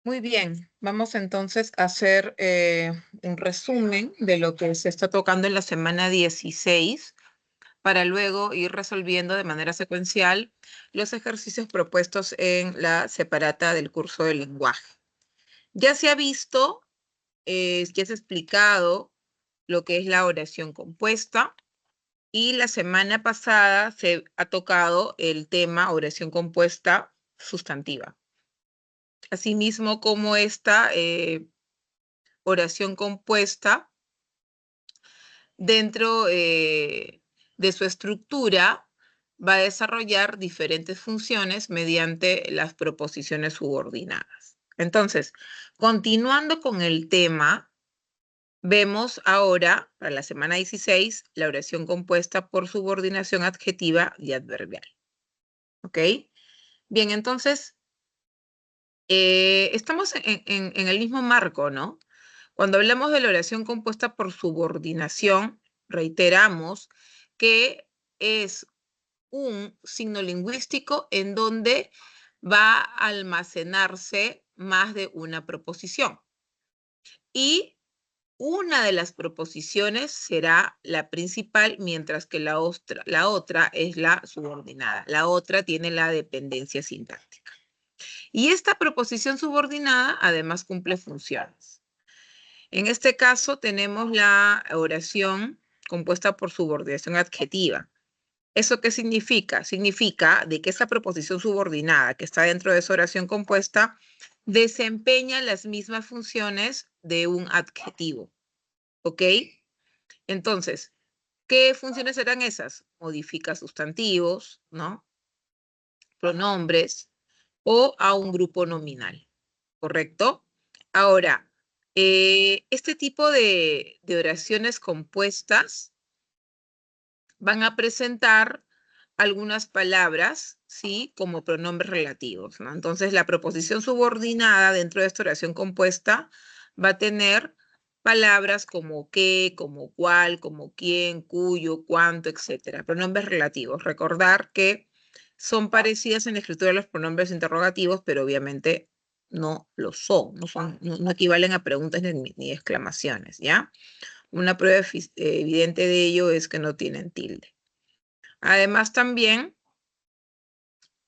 Muy bien, vamos entonces a hacer un resumen de lo que se está tocando en la semana 16 para luego ir resolviendo de manera secuencial los ejercicios propuestos en la separata del curso de lenguaje. Ya se ha visto, ya se ha explicado lo que es la oración compuesta y la semana pasada se ha tocado el tema oración compuesta sustantiva. Asimismo, como esta oración compuesta dentro de su estructura va a desarrollar diferentes funciones mediante las proposiciones subordinadas. Entonces, continuando con el tema, vemos ahora, para la semana 16, la oración compuesta por subordinación adjetiva y adverbial. ¿Ok? Bien, entonces, estamos en el mismo marco, ¿no? Cuando hablamos de la oración compuesta por subordinación, reiteramos que es un signo lingüístico en donde va a almacenarse más de una proposición. Y una de las proposiciones será la principal, mientras que la otra es la subordinada. La otra tiene la dependencia sintáctica. Y esta proposición subordinada además cumple funciones. En este caso tenemos la oración compuesta por subordinación adjetiva. ¿Eso qué significa? Significa de que esa proposición subordinada que está dentro de esa oración compuesta desempeña las mismas funciones de un adjetivo. ¿Ok? Entonces, ¿qué funciones serán esas? Modifica sustantivos, ¿no? Pronombres o a un grupo nominal. ¿Correcto? Ahora, este tipo de oraciones compuestas van a presentar algunas palabras, ¿sí? Como pronombres relativos, ¿no? Entonces, la proposición subordinada dentro de esta oración compuesta va a tener palabras como qué, como cuál, como quién, cuyo, cuánto, etcétera. Pronombres relativos. Recordar que son parecidas en la escritura de los pronombres interrogativos, pero obviamente no lo son, no equivalen a preguntas ni exclamaciones, ¿ya? Una prueba evidente de ello es que no tienen tilde. Además, también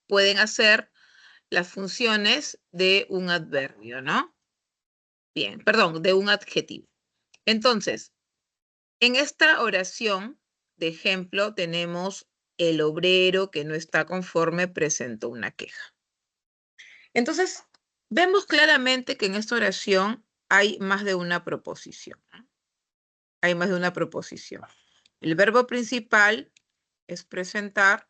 pueden hacer las funciones de un adverbio, ¿no? Bien, perdón, de un adjetivo. Entonces, en esta oración de ejemplo tenemos el obrero que no está conforme presentó una queja. Entonces, vemos claramente que en esta oración hay más de una proposición. Hay más de una proposición. El verbo principal es presentar,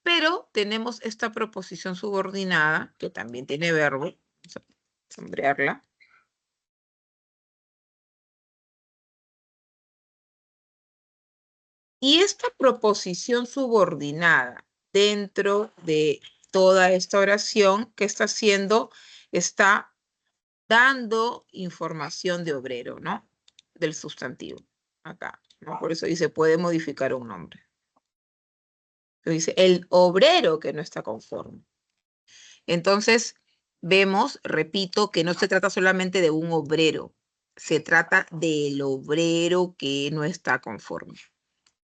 pero tenemos esta proposición subordinada, que también tiene verbo. Vamos a sombrearla. Y esta proposición subordinada dentro de toda esta oración, ¿qué está haciendo? Está dando información de obrero, ¿no? Del sustantivo. Acá, ¿no? Por eso dice, puede modificar un nombre. Entonces dice, el obrero que no está conforme. Entonces, vemos, repito, que no se trata solamente de un obrero, se trata del obrero que no está conforme.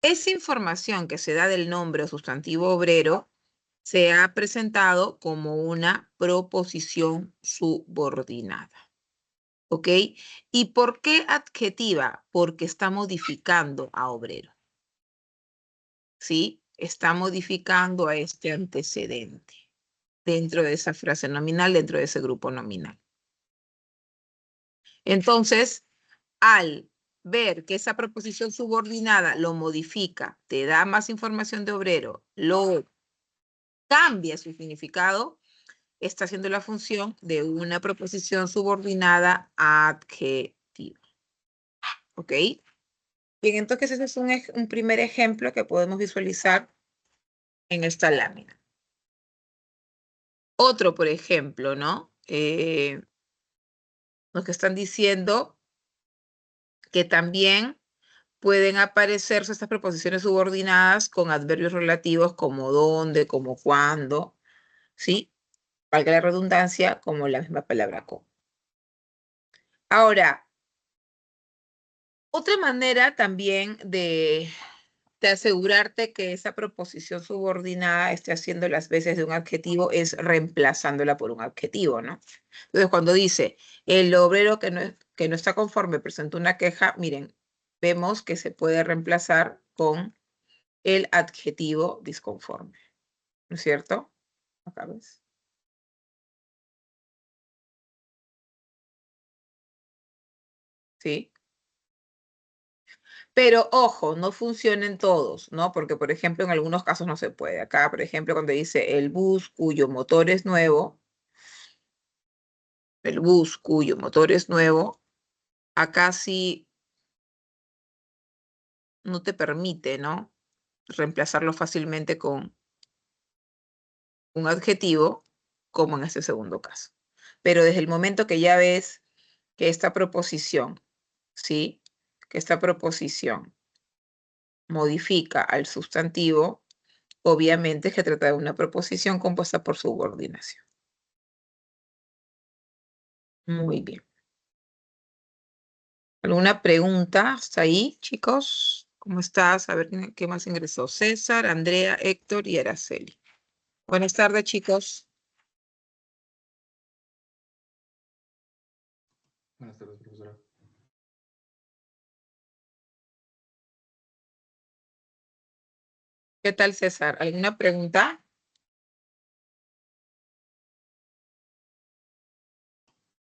Esa información que se da del nombre o sustantivo obrero se ha presentado como una proposición subordinada. ¿Ok? ¿Y por qué adjetiva? Porque está modificando a obrero. ¿Sí? Está modificando a este antecedente dentro de esa frase nominal, dentro de ese grupo nominal. Entonces, al ver que esa proposición subordinada lo modifica, te da más información de obrero, lo cambia su significado, está haciendo la función de una proposición subordinada adjetiva. ¿Ok? Bien, entonces ese es un primer ejemplo que podemos visualizar en esta lámina. Otro, por ejemplo, ¿no? Los que están diciendo que también pueden aparecerse estas preposiciones subordinadas con adverbios relativos como dónde, como cuándo, ¿sí? valga la redundancia, como la misma palabra con. Ahora, otra manera también de asegurarte que esa proposición subordinada esté haciendo las veces de un adjetivo es reemplazándola por un adjetivo, ¿no? Entonces, cuando dice, el obrero que no está conforme presentó una queja, miren, vemos que se puede reemplazar con el adjetivo disconforme, ¿no es cierto? Acá ves. ¿Sí? Pero ojo, no funcionen todos, ¿no? Porque, por ejemplo, en algunos casos no se puede. Acá, por ejemplo, cuando dice el bus cuyo motor es nuevo, el bus cuyo motor es nuevo, acá sí no te permite, ¿no? Reemplazarlo fácilmente con un adjetivo, como en este segundo caso. Pero desde el momento que ya ves que esta proposición, ¿sí? Que esta proposición modifica al sustantivo, obviamente es que trata de una proposición compuesta por subordinación. Muy bien. ¿Alguna pregunta hasta ahí, chicos? ¿Cómo estás? A ver qué más ingresó. César, Andrea, Héctor y Araceli. Buenas tardes, chicos. Buenas tardes, profesora. ¿Qué tal, César? ¿Alguna pregunta?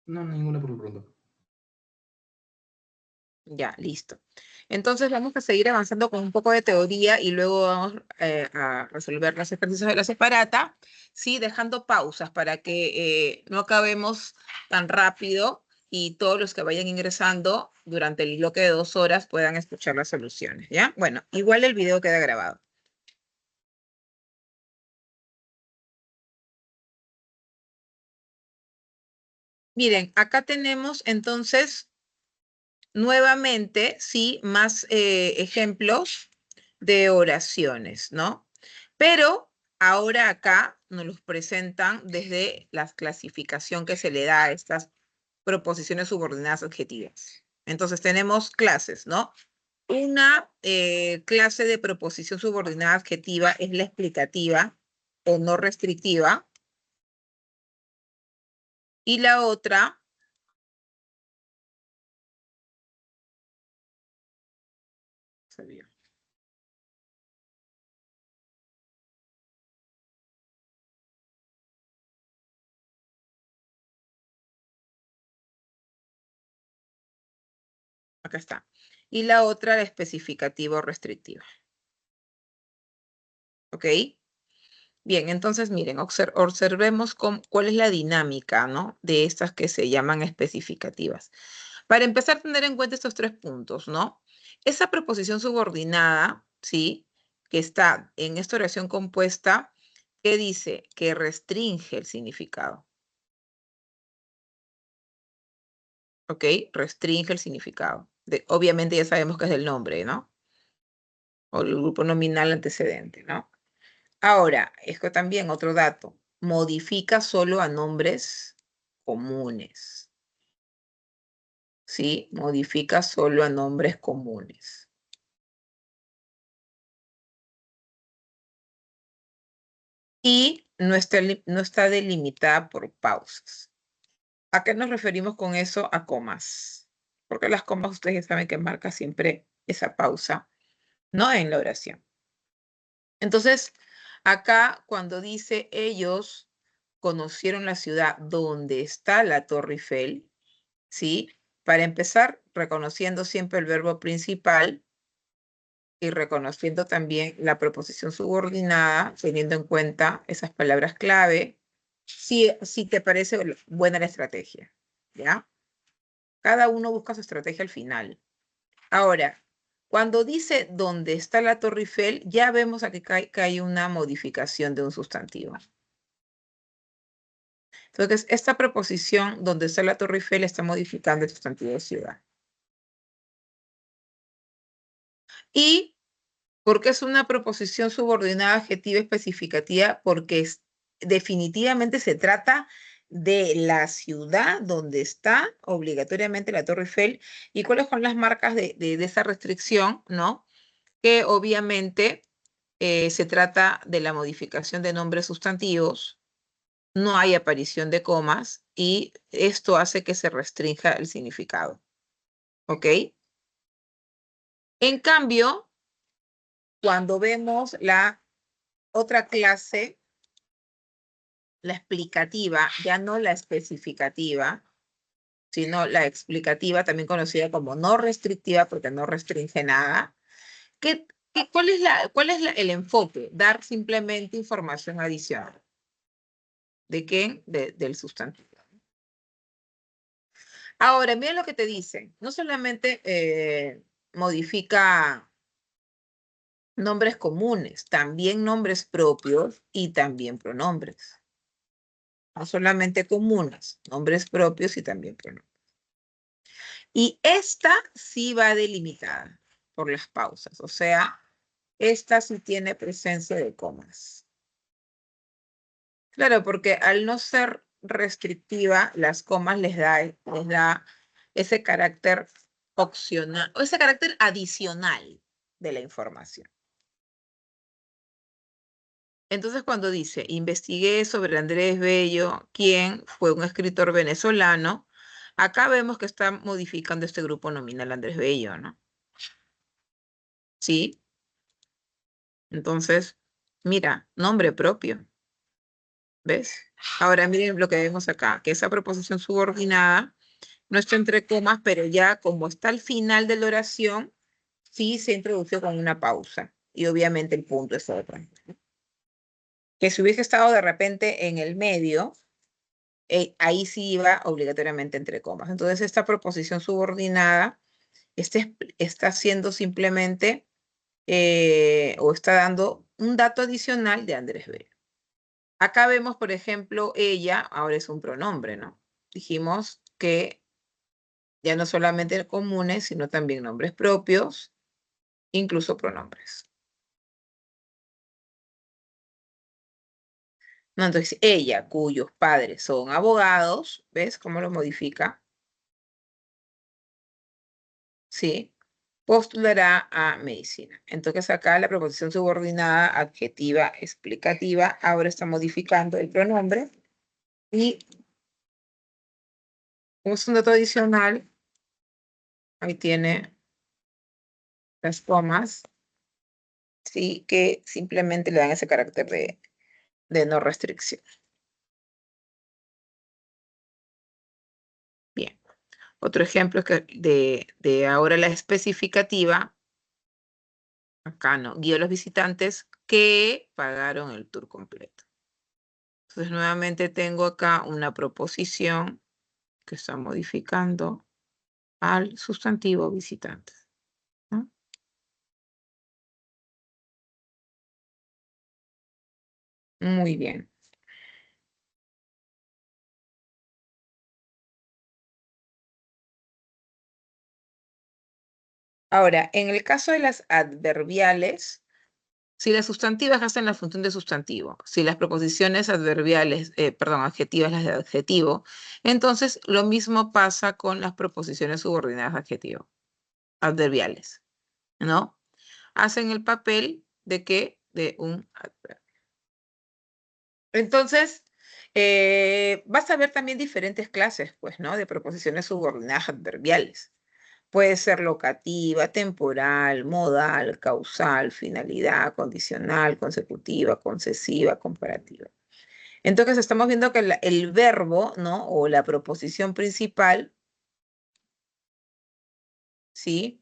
No, ninguna por lo pronto. Ya, listo. Entonces vamos a seguir avanzando con un poco de teoría y luego vamos a resolver los ejercicios de la separata, sí, dejando pausas para que no acabemos tan rápido y todos los que vayan ingresando durante el bloque de 2 horas puedan escuchar las soluciones, ¿ya? Bueno, igual el video queda grabado. Miren, acá tenemos entonces nuevamente, sí, más ejemplos de oraciones, ¿no? Pero ahora acá nos los presentan desde la clasificación que se le da a estas proposiciones subordinadas adjetivas. Entonces tenemos clases, ¿no? Una clase de proposición subordinada adjetiva es la explicativa o no restrictiva. Y la otra, acá está. Y la otra, la especificativa o restrictiva. ¿Ok? Bien, entonces miren, observemos cuál es la dinámica, ¿no? De estas que se llaman especificativas. Para empezar, tener en cuenta estos 3 puntos, ¿no? Esa preposición subordinada, ¿sí? Que está en esta oración compuesta, que dice que restringe el significado. ¿Ok? Restringe el significado. Obviamente ya sabemos que es del nombre, ¿no? O el grupo nominal antecedente, ¿no? Ahora, esto también otro dato, modifica solo a nombres comunes, ¿sí? Modifica solo a nombres comunes. Y no está delimitada por pausas. ¿A qué nos referimos con eso? A comas. Porque las comas ustedes ya saben que marca siempre esa pausa, ¿no? En la oración. Entonces, acá cuando dice ellos conocieron la ciudad donde está la Torre Eiffel, ¿sí? Para empezar, reconociendo siempre el verbo principal y reconociendo también la proposición subordinada, teniendo en cuenta esas palabras clave, si te parece buena la estrategia, ¿ya? Cada uno busca su estrategia al final. Ahora, cuando dice dónde está la Torre Eiffel, ya vemos aquí que hay una modificación de un sustantivo. Entonces, esta proposición donde está la Torre Eiffel está modificando el sustantivo de ciudad. Y porque es una proposición subordinada adjetiva especificativa, porque definitivamente se trata de la ciudad donde está obligatoriamente la Torre Eiffel y cuáles son las marcas de esa restricción, ¿no? Que obviamente se trata de la modificación de nombres sustantivos, no hay aparición de comas y esto hace que se restrinja el significado. ¿Ok? En cambio, cuando vemos la otra clase, la explicativa, ya no la especificativa, sino la explicativa, también conocida como no restrictiva porque no restringe nada. ¿Cuál es el enfoque? Dar simplemente información adicional. ¿De qué? Del sustantivo. Ahora, mira lo que te dicen. No solamente modifica nombres comunes, también nombres propios y también pronombres. No solamente comunes, nombres propios y también pronombres. Y esta sí va delimitada por las pausas, o sea, esta sí tiene presencia de comas. Claro, porque al no ser restrictiva, las comas les da ese carácter opcional, o ese carácter adicional de la información. Entonces, cuando dice, investigué sobre Andrés Bello, quien fue un escritor venezolano, acá vemos que está modificando este grupo nominal Andrés Bello, ¿no? ¿Sí? Entonces, mira, nombre propio. ¿Ves? Ahora miren lo que vemos acá, que esa proposición subordinada no está entre comas, pero ya como está al final de la oración, sí se introdució con una pausa. Y obviamente el punto es otro. Que si hubiese estado de repente en el medio, ahí sí iba obligatoriamente entre comas. Entonces esta proposición subordinada está haciendo simplemente o está dando un dato adicional de Andrés Bello. Acá vemos, por ejemplo, ella, ahora es un pronombre, ¿no? Dijimos que ya no solamente comunes, sino también nombres propios, incluso pronombres. No, entonces, ella, cuyos padres son abogados, ¿ves cómo lo modifica? Sí, postulará a medicina. Entonces acá la proposición subordinada adjetiva explicativa ahora está modificando el pronombre y como es un dato adicional, ahí tiene las comas, sí, que simplemente le dan ese carácter de no restricción. Bien. Otro ejemplo es que de ahora la especificativa, acá no, guió a los visitantes que pagaron el tour completo. Entonces nuevamente tengo acá una proposición que está modificando al sustantivo visitantes, ¿no? Muy bien. Ahora, en el caso de las adverbiales, si las sustantivas hacen la función de sustantivo, si las proposiciones adverbiales, adjetivas las de adjetivo, entonces lo mismo pasa con las proposiciones subordinadas de adjetivo, adverbiales, ¿no? Hacen el papel de qué? De un adverbio. Entonces, vas a ver también diferentes clases, pues, ¿no? De proposiciones subordinadas adverbiales. Puede ser locativa, temporal, modal, causal, finalidad, condicional, consecutiva, concesiva, comparativa. Entonces estamos viendo que el verbo, ¿no? O la proposición principal, ¿sí?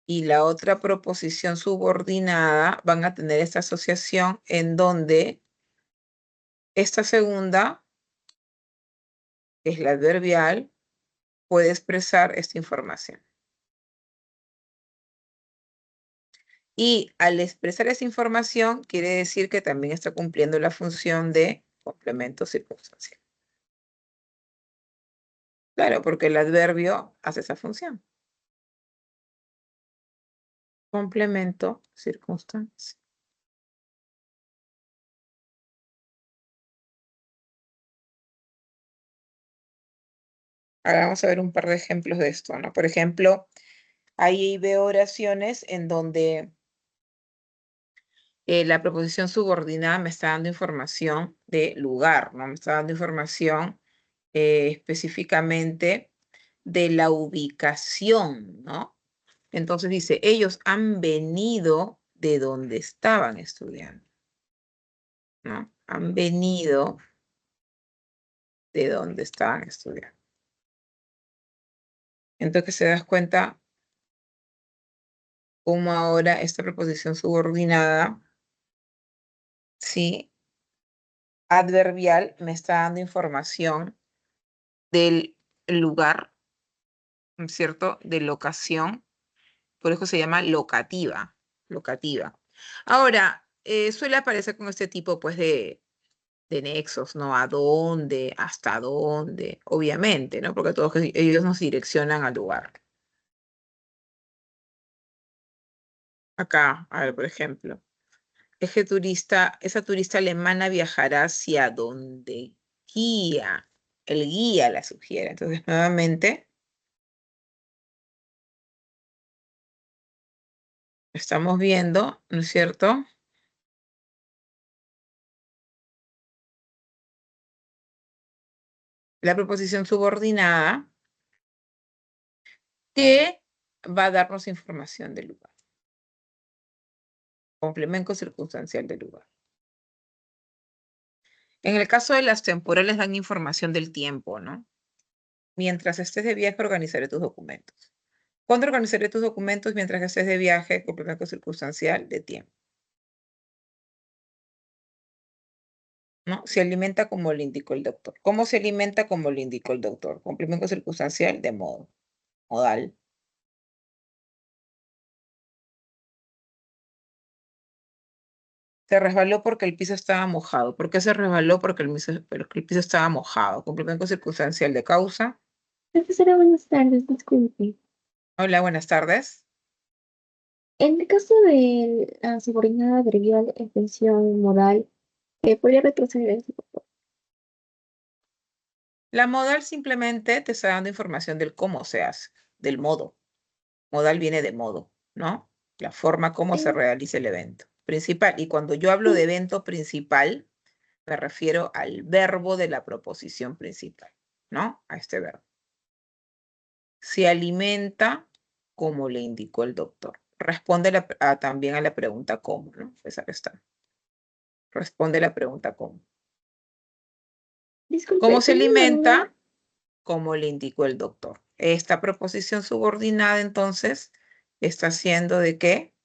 Y la otra proposición subordinada van a tener esta asociación en donde esta segunda, que es la adverbial, puede expresar esta información. Y al expresar esa información, quiere decir que también está cumpliendo la función de complemento circunstancial. Claro, porque el adverbio hace esa función. Complemento circunstancial. Ahora vamos a ver un par de ejemplos de esto, ¿no? Por ejemplo, ahí veo oraciones en donde la preposición subordinada me está dando información de lugar, ¿no? Me está dando información específicamente de la ubicación, ¿no? Entonces dice, ellos han venido de donde estaban estudiando, ¿no? Han venido de donde estaban estudiando. Entonces se das cuenta cómo ahora esta preposición subordinada, sí, adverbial, me está dando información del lugar, ¿no es cierto? De locación, por eso se llama locativa, locativa. Ahora, suele aparecer con este tipo, pues, de nexos, ¿no? ¿A dónde? ¿Hasta dónde? Obviamente, ¿no? Porque todos ellos nos direccionan al lugar. Acá, a ver, por ejemplo, esa turista alemana viajará hacia donde guía, el guía la sugiere. Entonces, nuevamente, estamos viendo, ¿no es cierto? La proposición subordinada que va a darnos información del lugar. Complemento circunstancial del lugar. En el caso de las temporales dan información del tiempo, ¿no? Mientras estés de viaje, organizaré tus documentos. ¿Cuándo organizaré tus documentos? Mientras estés de viaje, complemento circunstancial de tiempo. ¿No? Se alimenta como le indicó el doctor. ¿Cómo se alimenta? Como le indicó el doctor. Complemento circunstancial de modo. Modal. Se resbaló porque el piso estaba mojado. ¿Por qué se resbaló? Porque el piso estaba mojado. Complemento circunstancial de causa. Profesora, buenas tardes, disculpe. Hola, buenas tardes. En el caso de la subordinada adverbial extensión modal, ¿podría retroceder eso, por favor? La modal simplemente te está dando información del cómo se hace, del modo. Modal viene de modo, ¿no? La forma como se realiza el evento principal. Y cuando yo hablo de evento principal, me refiero al verbo de la proposición principal, ¿no? A este verbo. Se alimenta como le indicó el doctor. Responde también a la pregunta cómo, ¿no? Esa que está. Responde la pregunta cómo. Disculpe, ¿Cómo se tenía una alimenta? duda. Como le indicó el doctor. Esta proposición subordinada, entonces, está haciendo ¿de qué?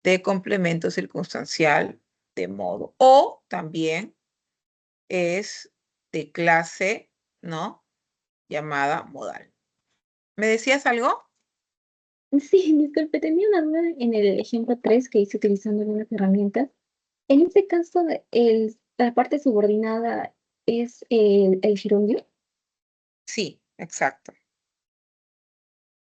De complemento circunstancial de modo. O también es de clase, ¿no? Llamada modal. ¿Me decías algo? Sí, disculpe, tenía una duda en el ejemplo 3 que hice utilizando algunas herramientas. En este caso, la parte subordinada es el gerundio. Sí, exacto.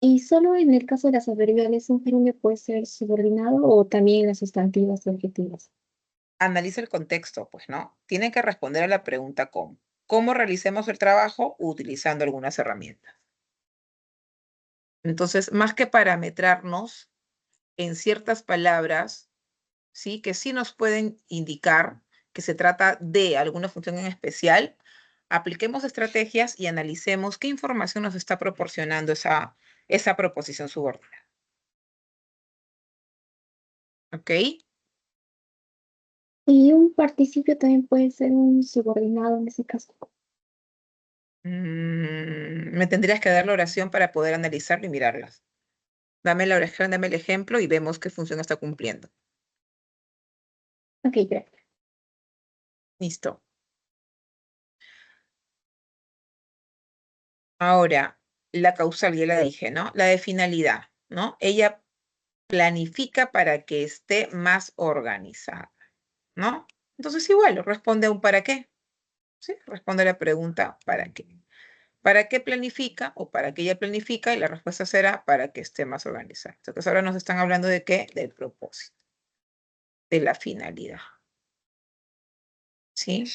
Y solo en el caso de las adverbiales, un gerundio puede ser subordinado o también las sustantivas y adjetivas. Analiza el contexto, pues, ¿no? Tienen que responder a la pregunta cómo. ¿Cómo realicemos el trabajo? Utilizando algunas herramientas. Entonces, más que parametrarnos en ciertas palabras, ¿sí? Que sí nos pueden indicar que se trata de alguna función en especial, apliquemos estrategias y analicemos qué información nos está proporcionando esa proposición subordinada. ¿Ok? Y un participio también puede ser un subordinado en ese caso. Me tendrías que dar la oración para poder analizarlo y mirarlas. Dame la oración, dame el ejemplo y vemos qué función está cumpliendo. Ok, gracias. Listo. Ahora, la causal, ya la dije, ¿no? La de finalidad, ¿no? Ella planifica para que esté más organizada, ¿no? Entonces igual, responde a un para qué, ¿sí? Responde a la pregunta ¿para qué? ¿Para qué planifica o para qué ella planifica? Y la respuesta será para que esté más organizada. Entonces ahora nos están hablando de qué? Del propósito, de la finalidad, ¿sí?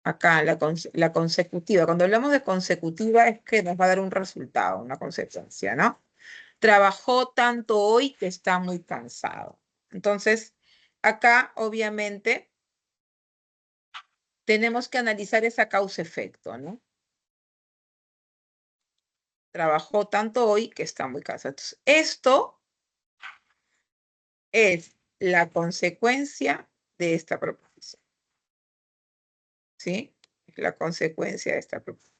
Acá, la consecutiva. Cuando hablamos de consecutiva es que nos va a dar un resultado, una consecuencia, ¿no? Trabajó tanto hoy que está muy cansado. Entonces, acá, obviamente, tenemos que analizar esa causa-efecto, ¿no? Trabajó tanto hoy que está muy cansado. Entonces, esto es la consecuencia de esta proposición. ¿Sí? La consecuencia de esta proposición.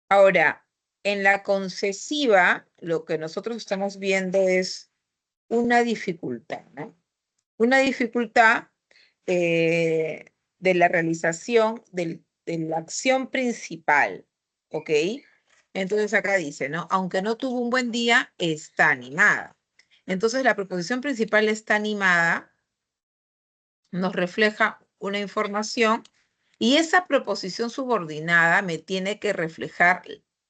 Ahora, en la concesiva, lo que nosotros estamos viendo es una dificultad, ¿no? Una dificultad de la realización de la acción principal, ¿ok? Entonces acá dice, ¿no? Aunque no tuvo un buen día, está animada. Entonces la proposición principal está animada, nos refleja una información y esa proposición subordinada me tiene que reflejar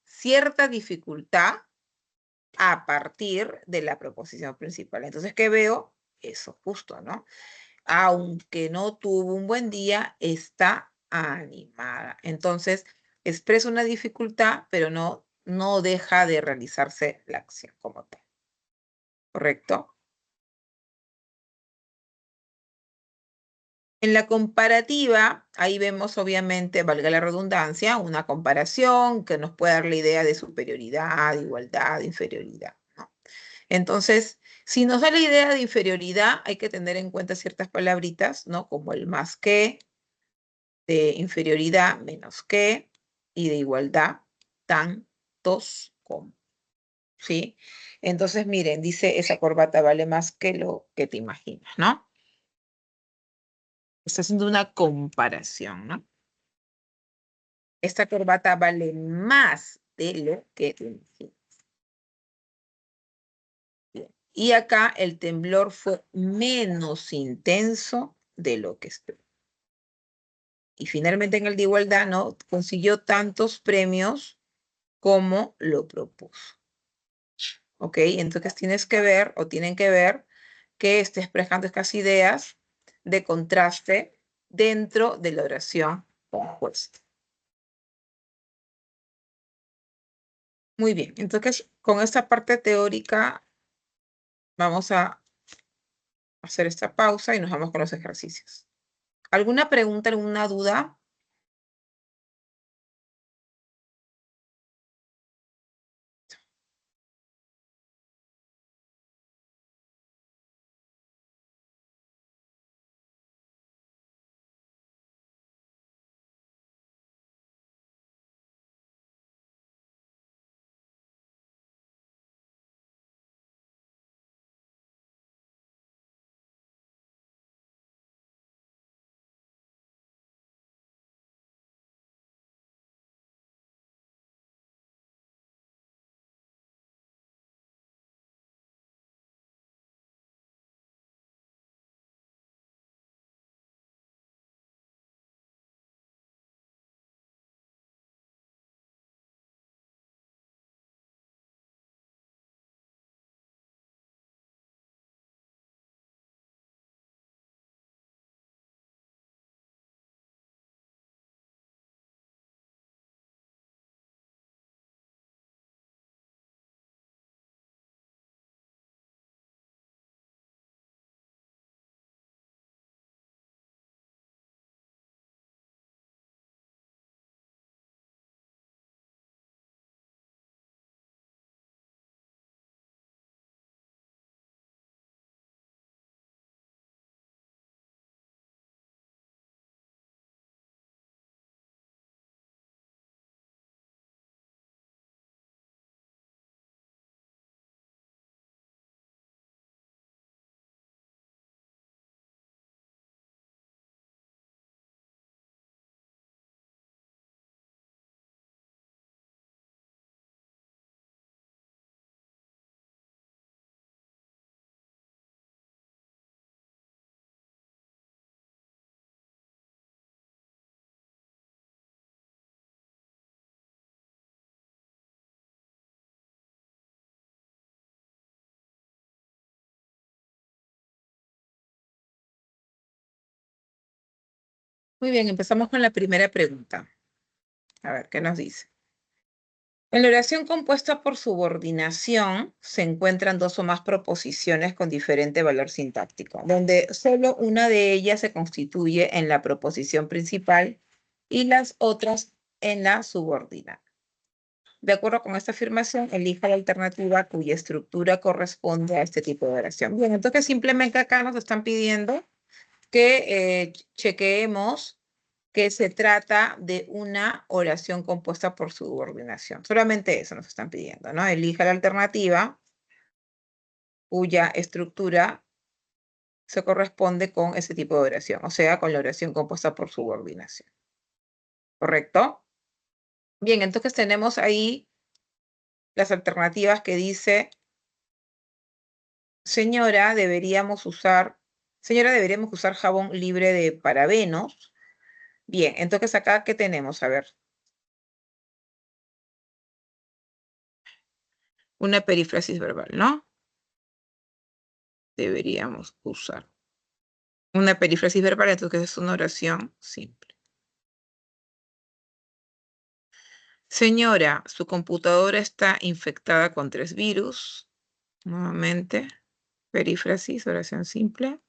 cierta dificultad a partir de la proposición principal. Entonces, ¿qué veo? Eso justo, ¿no? Aunque no tuvo un buen día, está animada. Entonces, expresa una dificultad, pero no deja de realizarse la acción como tal. ¿Correcto? En la comparativa, ahí vemos obviamente, valga la redundancia, una comparación que nos puede dar la idea de superioridad, igualdad, inferioridad, ¿no? Entonces, si nos da la idea de inferioridad, hay que tener en cuenta ciertas palabritas, ¿no? Como el más que, de inferioridad, menos que, y de igualdad, tantos como, ¿sí? Entonces, miren, dice, esa corbata vale más que lo que te imaginas, ¿no? Está haciendo una comparación, ¿no? Esta corbata vale más de lo que te imaginas. Bien. Y acá el temblor fue menos intenso de lo que esperó. Y finalmente en el de igualdad, ¿no? Consiguió tantos premios como lo propuso. ¿Ok? Entonces tienes que ver, o tienen que ver, que estés expresando estas ideas de contraste dentro de la oración compuesta. Muy bien, entonces con esta parte teórica vamos a hacer esta pausa y nos vamos con los ejercicios. ¿Alguna pregunta, alguna duda? Muy bien, empezamos con la primera pregunta. A ver, ¿qué nos dice? En la oración compuesta por subordinación se encuentran dos o más proposiciones con diferente valor sintáctico, donde solo una de ellas se constituye en la proposición principal y las otras en la subordinada. De acuerdo con esta afirmación, elija la alternativa cuya estructura corresponde a este tipo de oración. Bien, entonces simplemente acá nos están pidiendo que chequeemos que se trata de una oración compuesta por subordinación. Solamente eso nos están pidiendo, ¿no? Elija la alternativa cuya estructura se corresponde con ese tipo de oración, o sea, con la oración compuesta por subordinación. ¿Correcto? Bien, entonces tenemos ahí las alternativas que dice, señora, deberíamos usar jabón libre de parabenos. Bien, entonces acá, ¿qué tenemos? A ver. Una perífrasis verbal, ¿no? Deberíamos usar. Una perífrasis verbal, entonces es una oración simple. Señora, su computadora está infectada con 3 virus. Nuevamente, perífrasis, oración simple.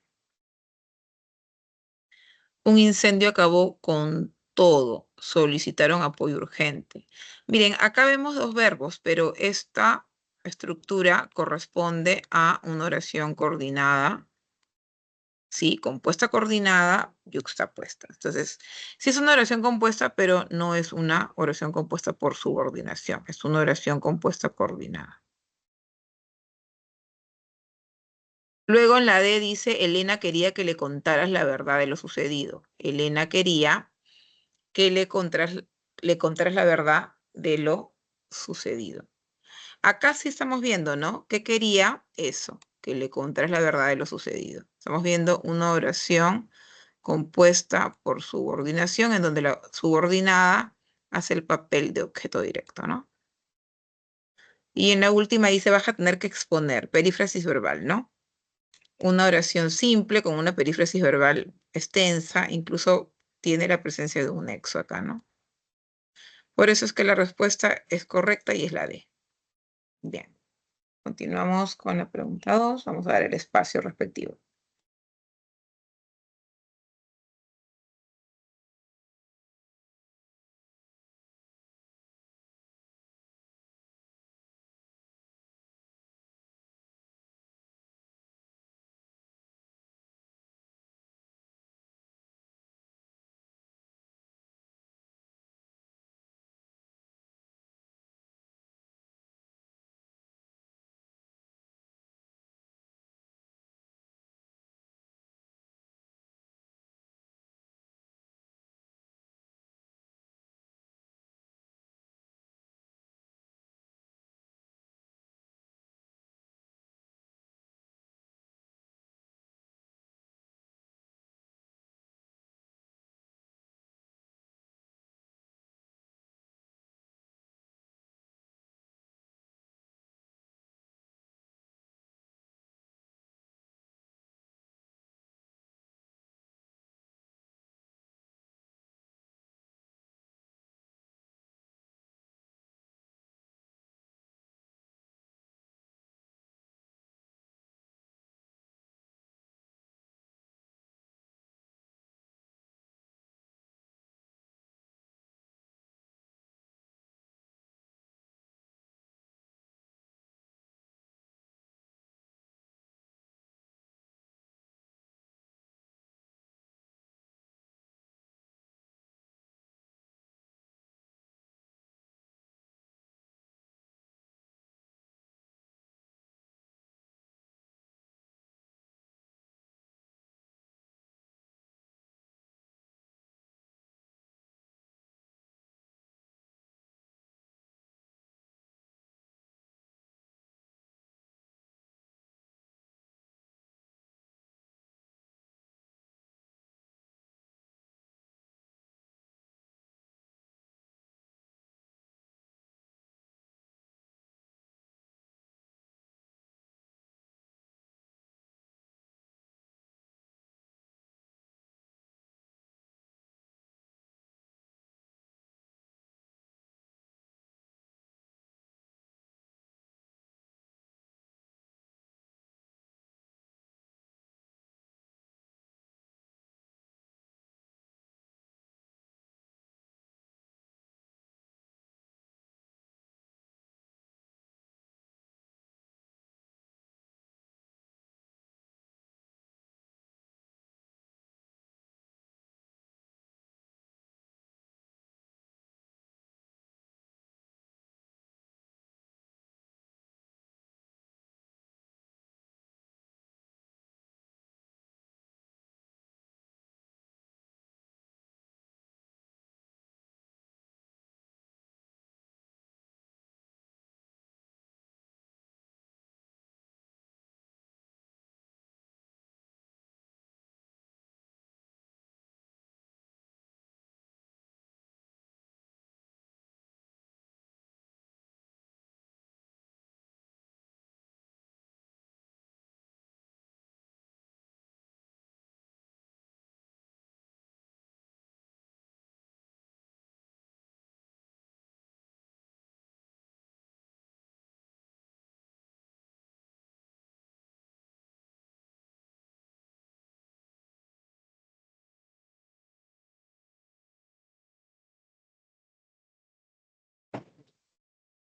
Un incendio acabó con todo. Solicitaron apoyo urgente. Miren, acá vemos dos verbos, pero esta estructura corresponde a una oración coordinada. Sí, compuesta coordinada, yuxtapuesta. Entonces, sí es una oración compuesta, pero no es una oración compuesta por subordinación. Es una oración compuesta coordinada. Luego en la D dice, Elena quería que le contaras la verdad de lo sucedido. Elena quería que le contaras la verdad de lo sucedido. Acá sí estamos viendo, ¿no? ¿Qué quería? Eso, que le contaras la verdad de lo sucedido. Estamos viendo una oración compuesta por subordinación, en donde la subordinada hace el papel de objeto directo, ¿no? Y en la última dice, vas a tener que exponer, perífrasis verbal, ¿no? Una oración simple con una perífrasis verbal extensa, incluso tiene la presencia de un nexo acá, ¿no? Por eso es que la respuesta es correcta y es la D. Bien, continuamos con la pregunta 2. Vamos a dar el espacio respectivo.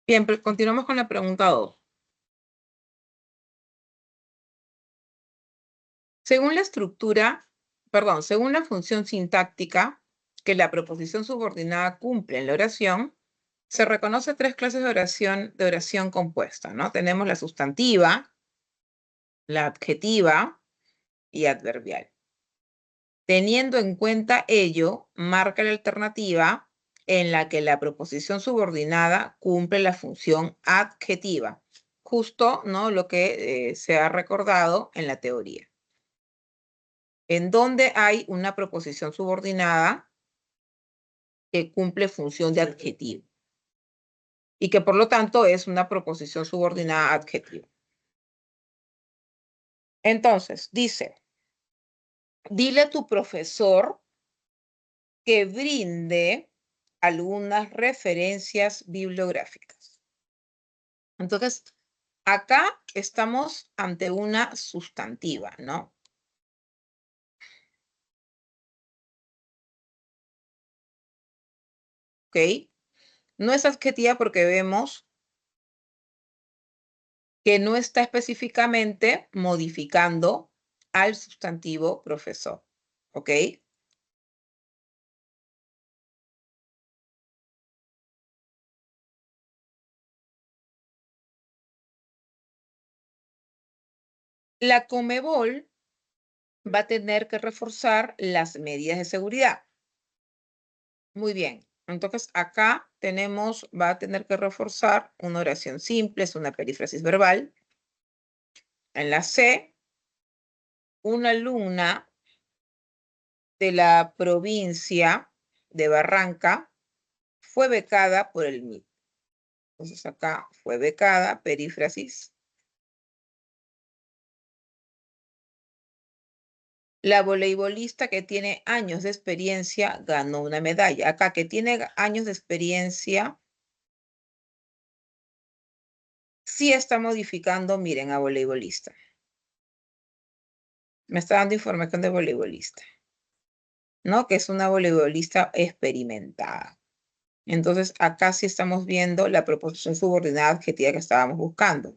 Bien, pero continuamos con la pregunta 2. Según la estructura, perdón, según la función sintáctica que la proposición subordinada cumple en la oración, se reconoce 3 clases de oración compuesta, ¿no? Tenemos la sustantiva, la adjetiva y adverbial. Teniendo en cuenta ello, marca la alternativa en la que la proposición subordinada cumple la función adjetiva. Justo, ¿no? Lo que se ha recordado en la teoría. En donde hay una proposición subordinada que cumple función de adjetivo. Y que por lo tanto es una proposición subordinada adjetiva. Entonces, dice, dile a tu profesor que brinde algunas referencias bibliográficas. Entonces, acá estamos ante una sustantiva, ¿no? ¿Ok? No es adjetiva porque vemos que no está específicamente modificando al sustantivo profesor. ¿Ok? La Conmebol va a tener que reforzar las medidas de seguridad. Muy bien. Entonces, acá tenemos, va a tener que reforzar una oración simple, es una perífrasis verbal. En la C, una alumna de la provincia de Barranca fue becada por el MIT. Entonces, acá fue becada, perífrasis. La voleibolista que tiene años de experiencia ganó una medalla. Acá que tiene años de experiencia, sí está modificando, miren, a voleibolista. Me está dando información de voleibolista, ¿no? Que es una voleibolista experimentada. Entonces, acá sí estamos viendo la proposición subordinada adjetiva que estábamos buscando.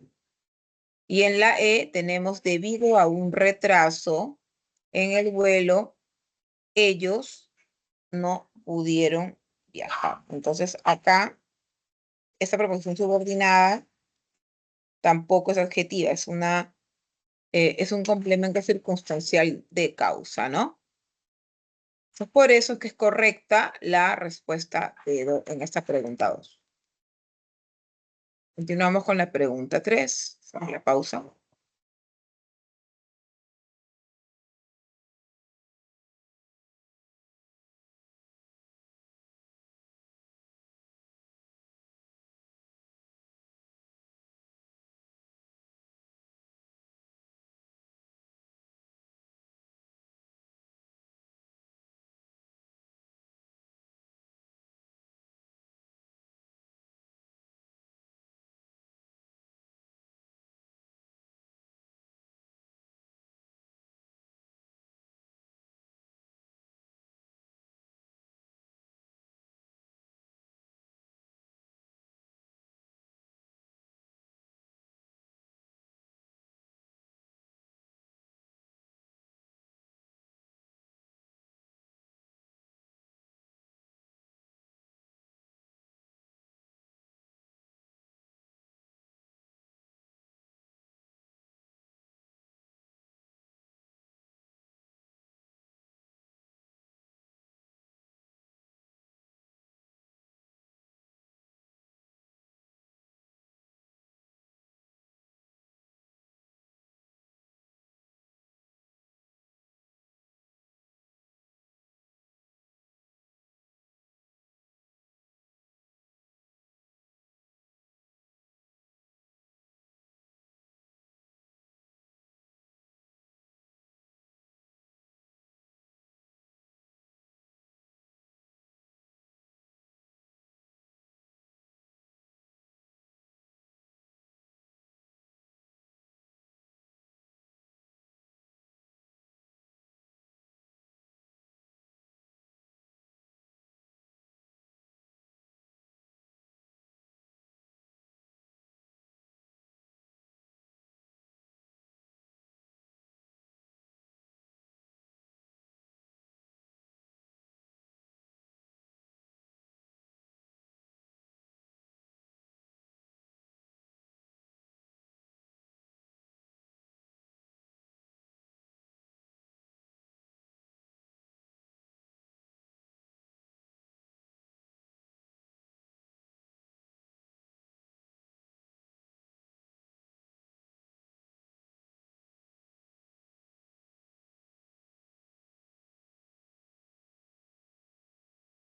Y en la E tenemos, debido a un retraso en el vuelo, ellos no pudieron viajar. Entonces, acá, esta proposición subordinada tampoco es adjetiva, es un complemento circunstancial de causa, ¿no? Entonces, por eso es que es correcta la respuesta en esta pregunta 2. Continuamos con la pregunta 3. Hacemos la pausa.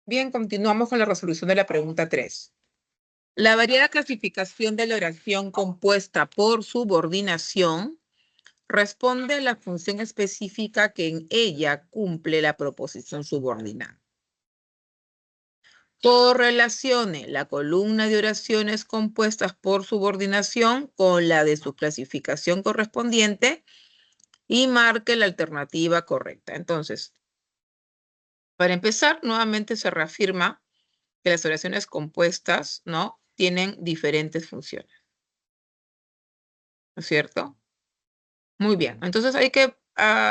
Bien, continuamos con la resolución de la pregunta 3. La variada clasificación de la oración compuesta por subordinación responde a la función específica que en ella cumple la proposición subordinada. Correlacione la columna de oraciones compuestas por subordinación con la de su clasificación correspondiente y marque la alternativa correcta. Entonces, para empezar, nuevamente se reafirma que las oraciones compuestas, ¿no?, tienen diferentes funciones. ¿No es cierto? Muy bien. Entonces hay que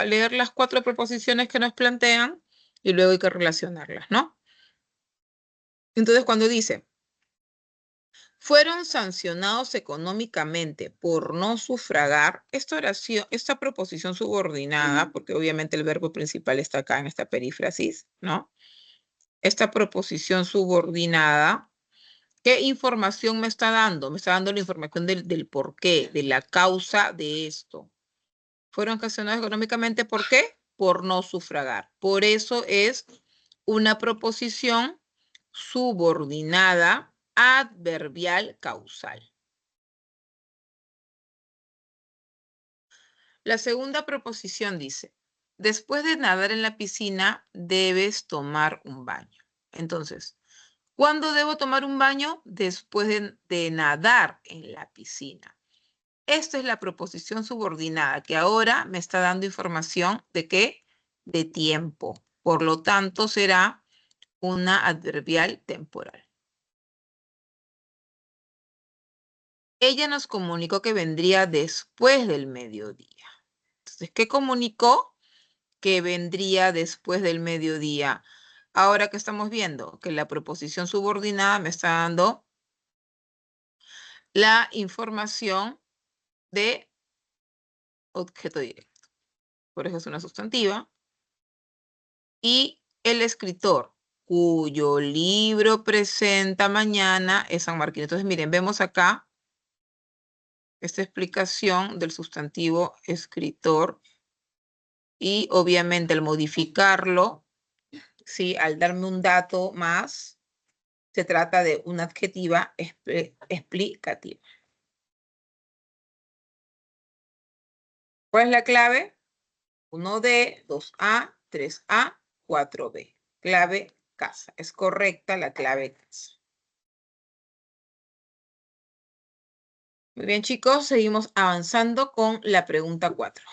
leer las 4 proposiciones que nos plantean y luego hay que relacionarlas, ¿no? Entonces, cuando dice, fueron sancionados económicamente por no sufragar, esta oración, esta proposición subordinada, porque obviamente el verbo principal está acá en esta perífrasis, ¿no? Esta proposición subordinada, ¿qué información me está dando? Me está dando la información del por qué, de la causa de esto. Fueron sancionados económicamente, ¿por qué? Por no sufragar. Por eso es una proposición subordinada adverbial causal. La segunda proposición dice, después de nadar en la piscina, debes tomar un baño. Entonces, ¿cuándo debo tomar un baño? Después de nadar en la piscina. Esta es la proposición subordinada que ahora me está dando información de qué? De tiempo. Por lo tanto, será una adverbial temporal. Ella nos comunicó que vendría después del mediodía. Entonces, ¿qué comunicó? Que vendría después del mediodía. Ahora que estamos viendo que la proposición subordinada me está dando la información de objeto directo. Por eso es una sustantiva. Y el escritor cuyo libro presenta mañana es San Martín. Entonces, miren, vemos acá esta explicación del sustantivo escritor y obviamente al modificarlo, ¿sí?, al darme un dato más, se trata de una adjetiva explicativa. ¿Cuál es la clave? 1D, 2A, 3A, 4B. Clave casa. Es correcta la clave casa. Muy bien, chicos, seguimos avanzando con la pregunta 4.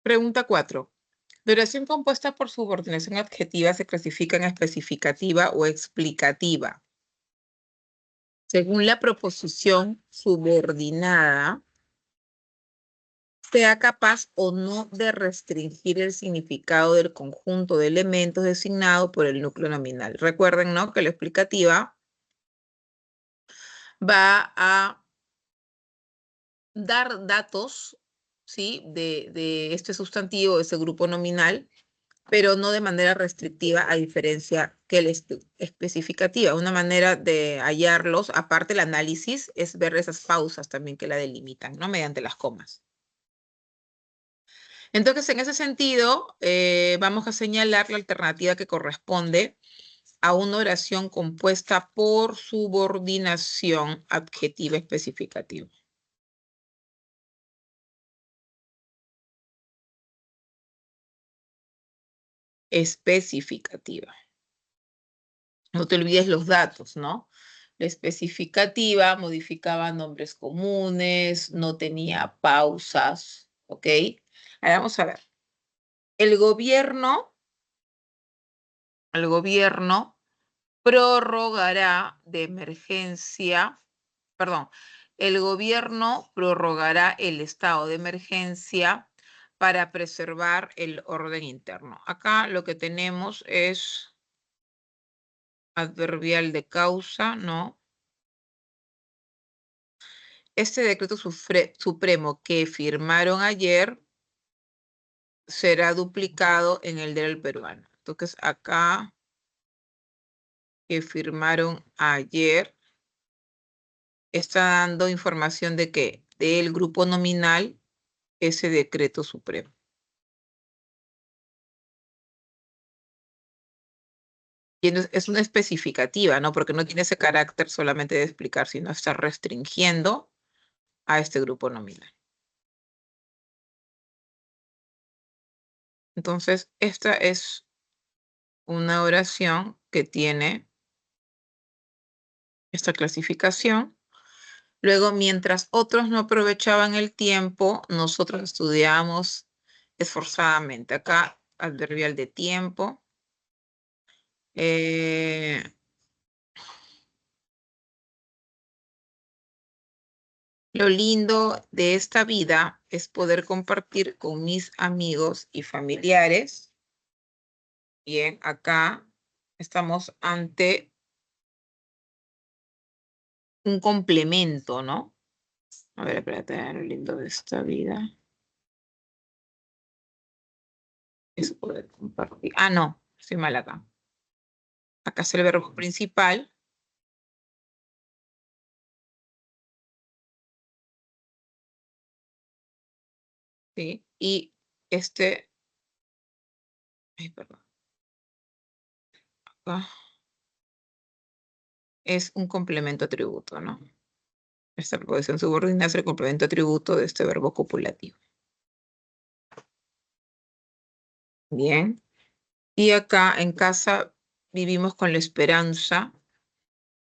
Pregunta 4. La oración compuesta por subordinación adjetiva se clasifica en especificativa o explicativa. Según la proposición subordinada, sea capaz o no de restringir el significado del conjunto de elementos designado por el núcleo nominal. Recuerden, ¿no?, que la explicativa va a dar datos, ¿sí?, de este sustantivo, de ese grupo nominal, pero no de manera restrictiva, a diferencia que la especificativa. Una manera de hallarlos, aparte del análisis, es ver esas pausas también que la delimitan, ¿no?, mediante las comas. Entonces, en ese sentido, vamos a señalar la alternativa que corresponde a una oración compuesta por subordinación adjetiva especificativa. Especificativa. No te olvides los datos, ¿no? La especificativa modificaba nombres comunes, no tenía pausas, ¿ok? Ahora vamos a ver. El gobierno prorrogará de emergencia, perdón, el gobierno prorrogará el estado de emergencia para preservar el orden interno. Acá lo que tenemos es adverbial de causa, ¿no? Este decreto supremo que firmaron ayer será duplicado en el del peruano. Entonces, acá que firmaron ayer está dando información de que del grupo nominal ese decreto supremo. Y es una especificativa, ¿no? Porque no tiene ese carácter solamente de explicar, sino está restringiendo a este grupo nominal. Entonces, esta es una oración que tiene esta clasificación. Luego, mientras otros no aprovechaban el tiempo, nosotros estudiamos esforzadamente. Acá, adverbial de tiempo. Lo lindo de esta vida es poder compartir con mis amigos y familiares. Bien, acá estamos ante un complemento, ¿no? A ver, espérate, lo lindo de esta vida es poder compartir. Ah, no, estoy mal acá. Acá es el verbo principal. ¿Sí? Y este, ay, perdón. Acá es un complemento atributo, ¿no? Esta preposición subordinada es el complemento atributo de este verbo copulativo. Bien. Y acá en casa vivimos con la esperanza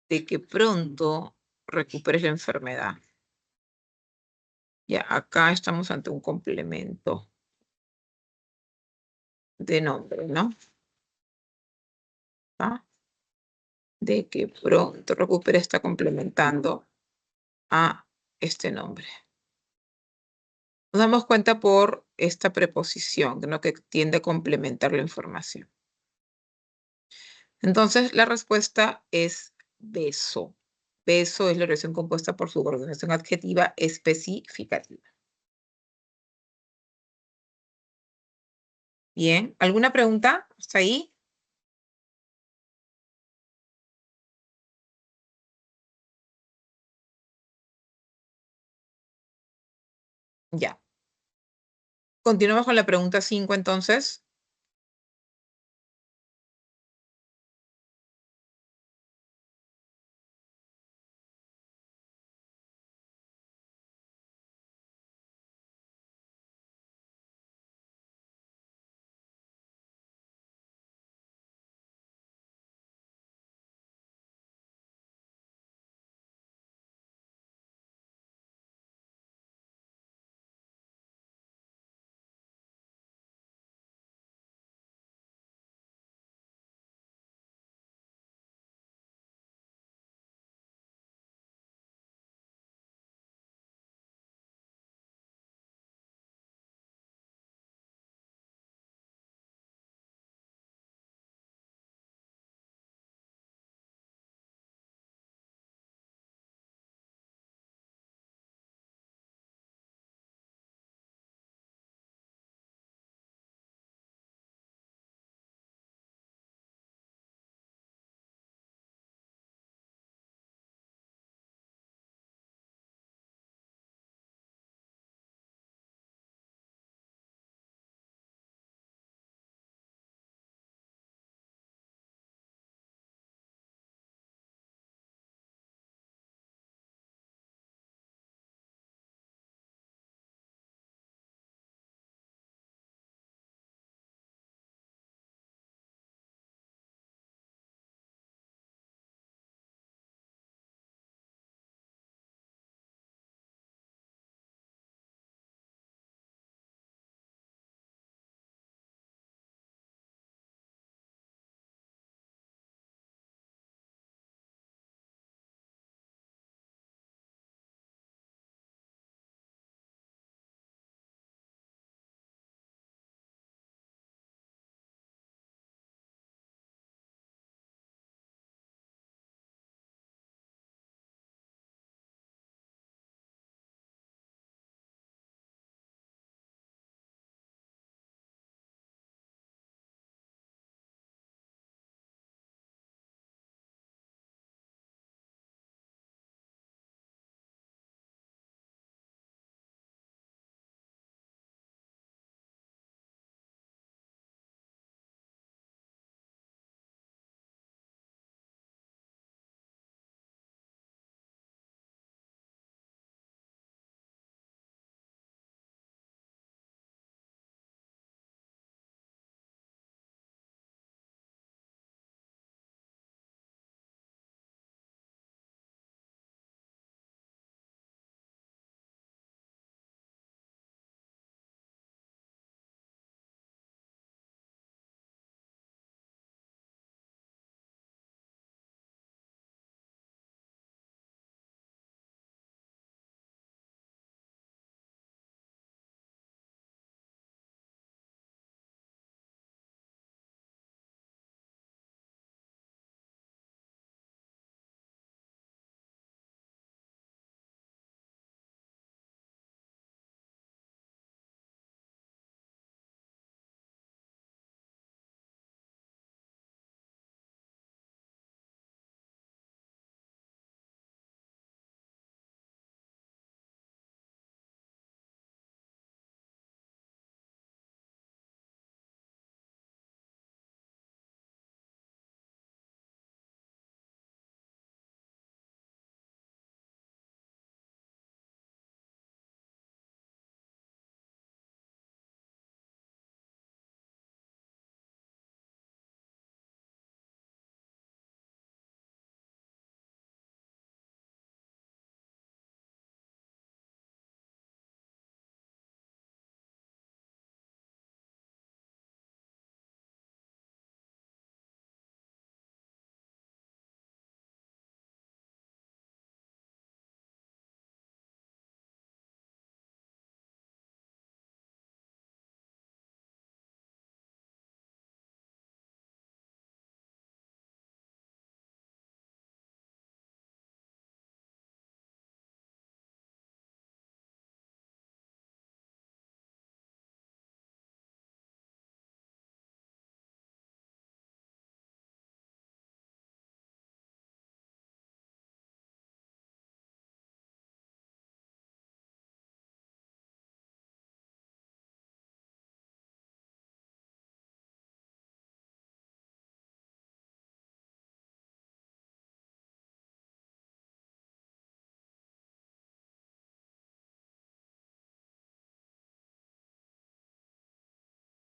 de que pronto recuperes la enfermedad. Ya, acá estamos ante un complemento de nombre, ¿no? ¿Ah? De que pronto recuperes está complementando a este nombre. Nos damos cuenta por esta preposición, ¿no?, que tiende a complementar la información. Entonces, la respuesta es beso. Beso es la oración compuesta por subordinación adjetiva especificativa. Bien, ¿alguna pregunta hasta ahí? Ya. Continuamos con la pregunta 5 entonces.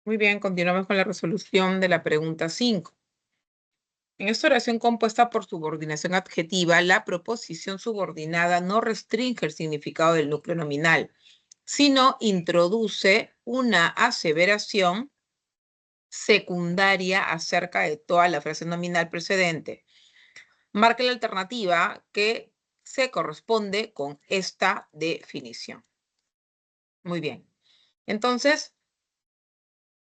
Muy bien, continuamos con la resolución de la pregunta 5. En esta oración compuesta por subordinación adjetiva, la proposición subordinada no restringe el significado del núcleo nominal, sino introduce una aseveración secundaria acerca de toda la frase nominal precedente. Marque la alternativa que se corresponde con esta definición. Muy bien. Entonces,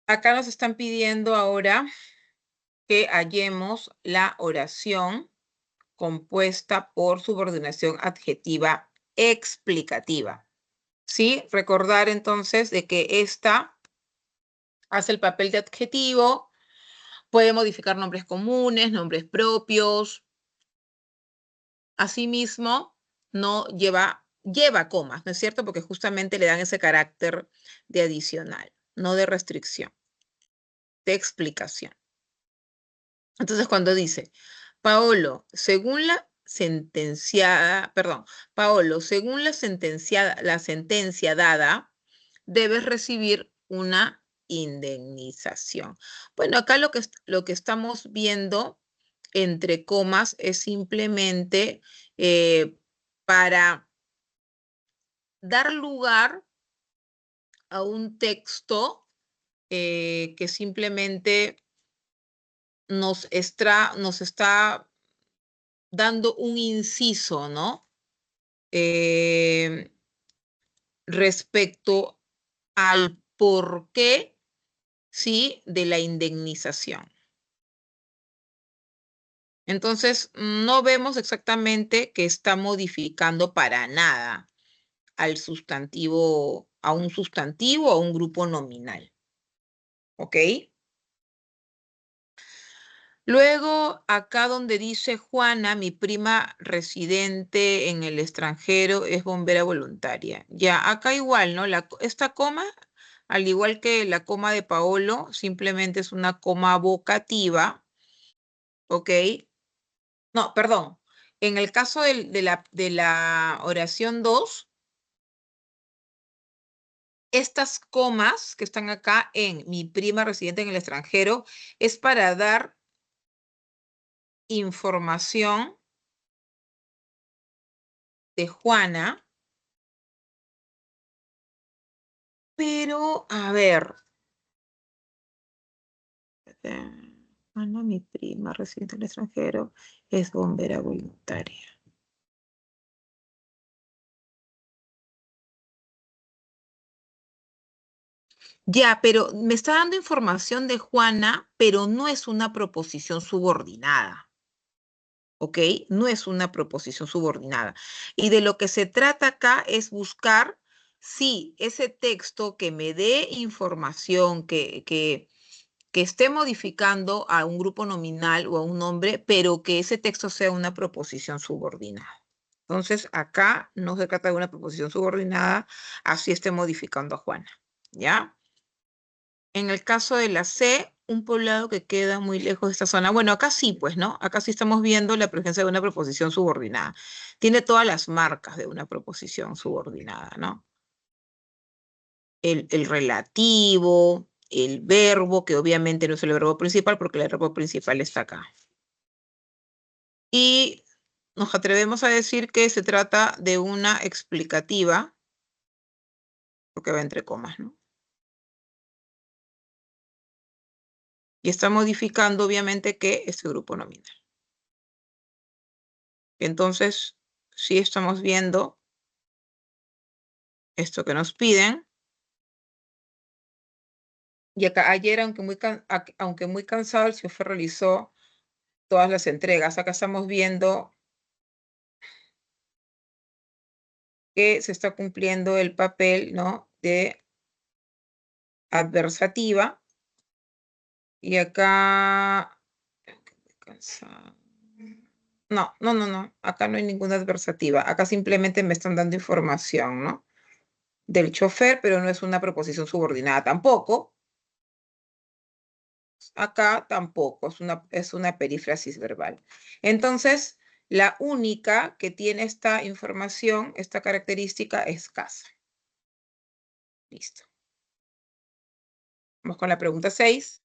acá nos están pidiendo ahora que hallemos la oración compuesta por subordinación adjetiva explicativa. ¿Sí? Recordar entonces de que esta hace el papel de adjetivo, puede modificar nombres comunes, nombres propios. Asimismo, no lleva comas, ¿no es cierto? Porque justamente le dan ese carácter de adicional, no de restricción, de explicación. Entonces, cuando dice, Paolo, según la sentencia dada, debes recibir una indemnización. Bueno, acá lo que estamos viendo entre comas es simplemente para dar lugar a un texto que simplemente nos está dando un inciso, ¿no? Respecto al porqué, ¿sí? De la indemnización. Entonces, no vemos exactamente que está modificando para nada al sustantivo, a un sustantivo o a un grupo nominal. ¿Ok? Luego, acá donde dice Juana, mi prima residente en el extranjero es bombera voluntaria. Ya, acá igual, ¿no? Esta coma, al igual que la coma de Paolo, simplemente es una coma vocativa, ¿ok? No, perdón. En el caso de la oración 2, estas comas que están acá en mi prima residente en el extranjero es para dar información de Juana, pero a ver. Juana, mi prima residente en el extranjero, es bombera voluntaria. Ya, pero me está dando información de Juana, pero no es una proposición subordinada. ¿Ok? No es una proposición subordinada. Y de lo que se trata acá es buscar si ese texto que me dé información, que esté modificando a un grupo nominal o a un nombre, pero que ese texto sea una proposición subordinada. Entonces, acá no se trata de una proposición subordinada, así esté modificando a Juana. ¿Ya? En el caso de la C, un poblado que queda muy lejos de esta zona. Bueno, acá sí, pues, ¿no? Acá sí estamos viendo la presencia de una proposición subordinada. Tiene todas las marcas de una proposición subordinada, ¿no? El relativo, el verbo, que obviamente no es el verbo principal porque el verbo principal está acá. Y nos atrevemos a decir que se trata de una explicativa, porque va entre comas, ¿no? Y está modificando, obviamente, que este grupo nominal. Entonces, sí estamos viendo esto que nos piden. Y acá ayer, aunque muy cansado, el chofer realizó todas las entregas. Acá estamos viendo que se está cumpliendo el papel, ¿no? De adversativa. Y acá... No. Acá no hay ninguna adversativa. Acá simplemente me están dando información, ¿no? Del chofer, pero no es una proposición subordinada tampoco. Acá tampoco, es una perífrasis verbal. Entonces, la única que tiene esta información, esta característica, es casa. Listo. Vamos con la pregunta 6.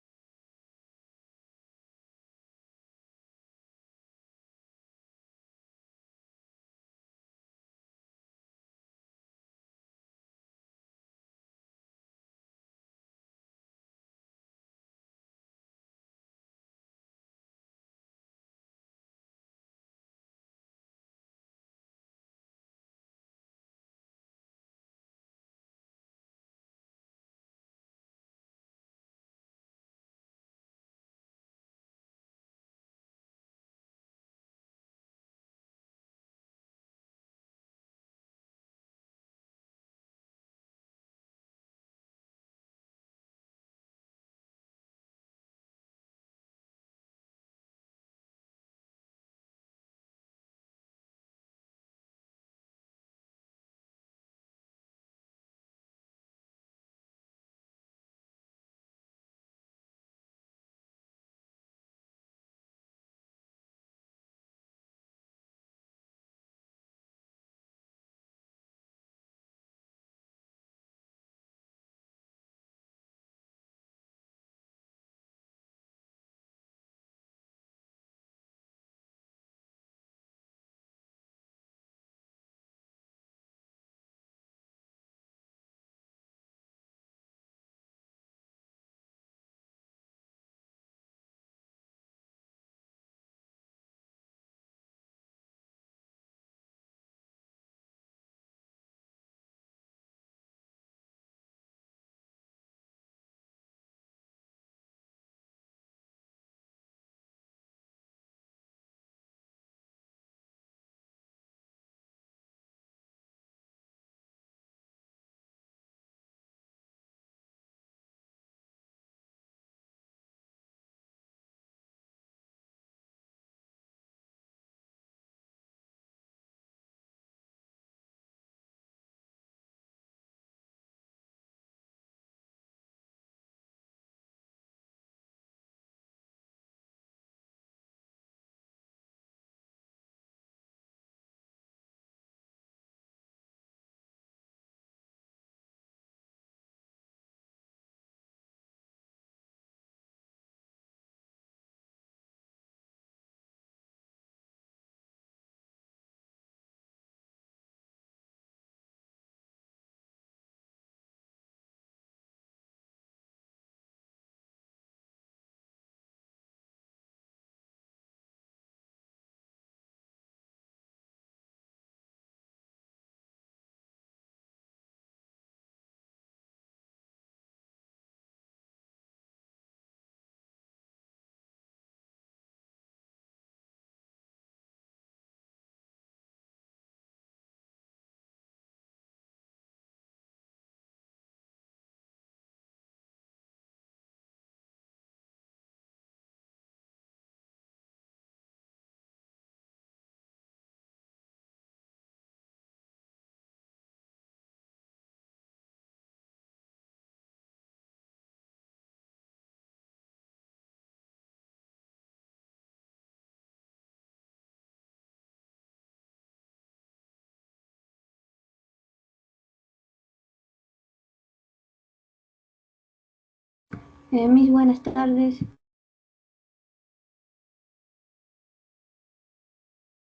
Mis buenas tardes.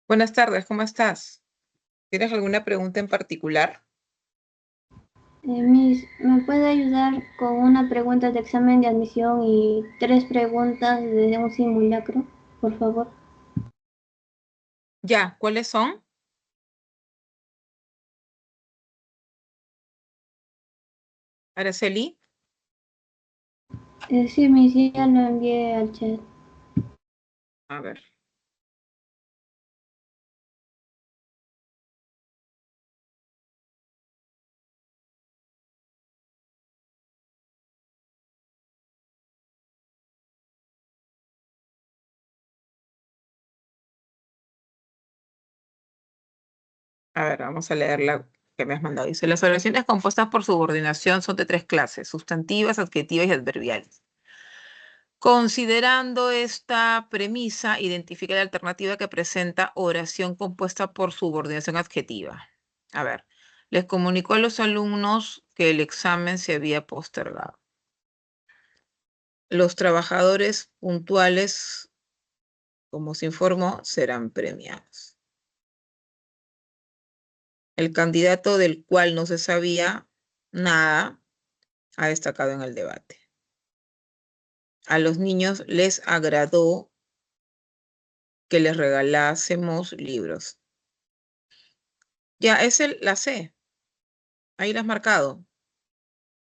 Buenas tardes, ¿cómo estás? ¿Tienes alguna pregunta en particular? Miss, ¿me puede ayudar con una pregunta de examen de admisión y 3 preguntas de un simulacro, por favor? Ya, ¿cuáles son? Araceli. Sí, Miss, ya lo envié al chat. A ver. A ver, vamos a leer la que me has mandado. Dice, las oraciones compuestas por subordinación son de 3 clases, sustantivas, adjetivas y adverbiales. Considerando esta premisa, identifica la alternativa que presenta oración compuesta por subordinación adjetiva. A ver, les comunicó a los alumnos que el examen se había postergado. los trabajadores puntuales, como se informó, serán premiados. El candidato del cual no se sabía nada ha destacado en el debate. A los niños les agradó que les regalásemos libros. Ya, es la C. Ahí la has marcado.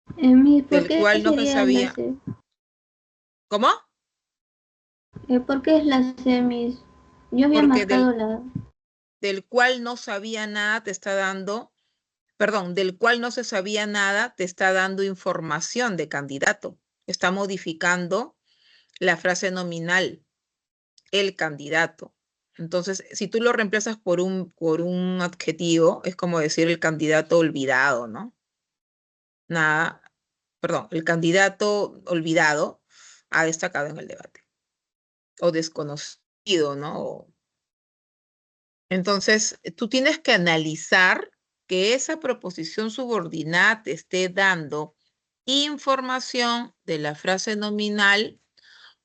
¿Por Del qué cual no se sería la sabía. C? ¿Cómo? ¿Por qué es la C, Miss? Yo había Porque marcado la... del cual no sabía nada te está dando, perdón, del cual no se sabía nada te está dando información de candidato. Está modificando la frase nominal, el candidato. Entonces, si tú lo reemplazas por un adjetivo, es como decir el candidato olvidado, ¿no? Nada, perdón, el candidato olvidado ha destacado en el debate. O desconocido, ¿no? Entonces, tú tienes que analizar que esa proposición subordinada te esté dando información de la frase nominal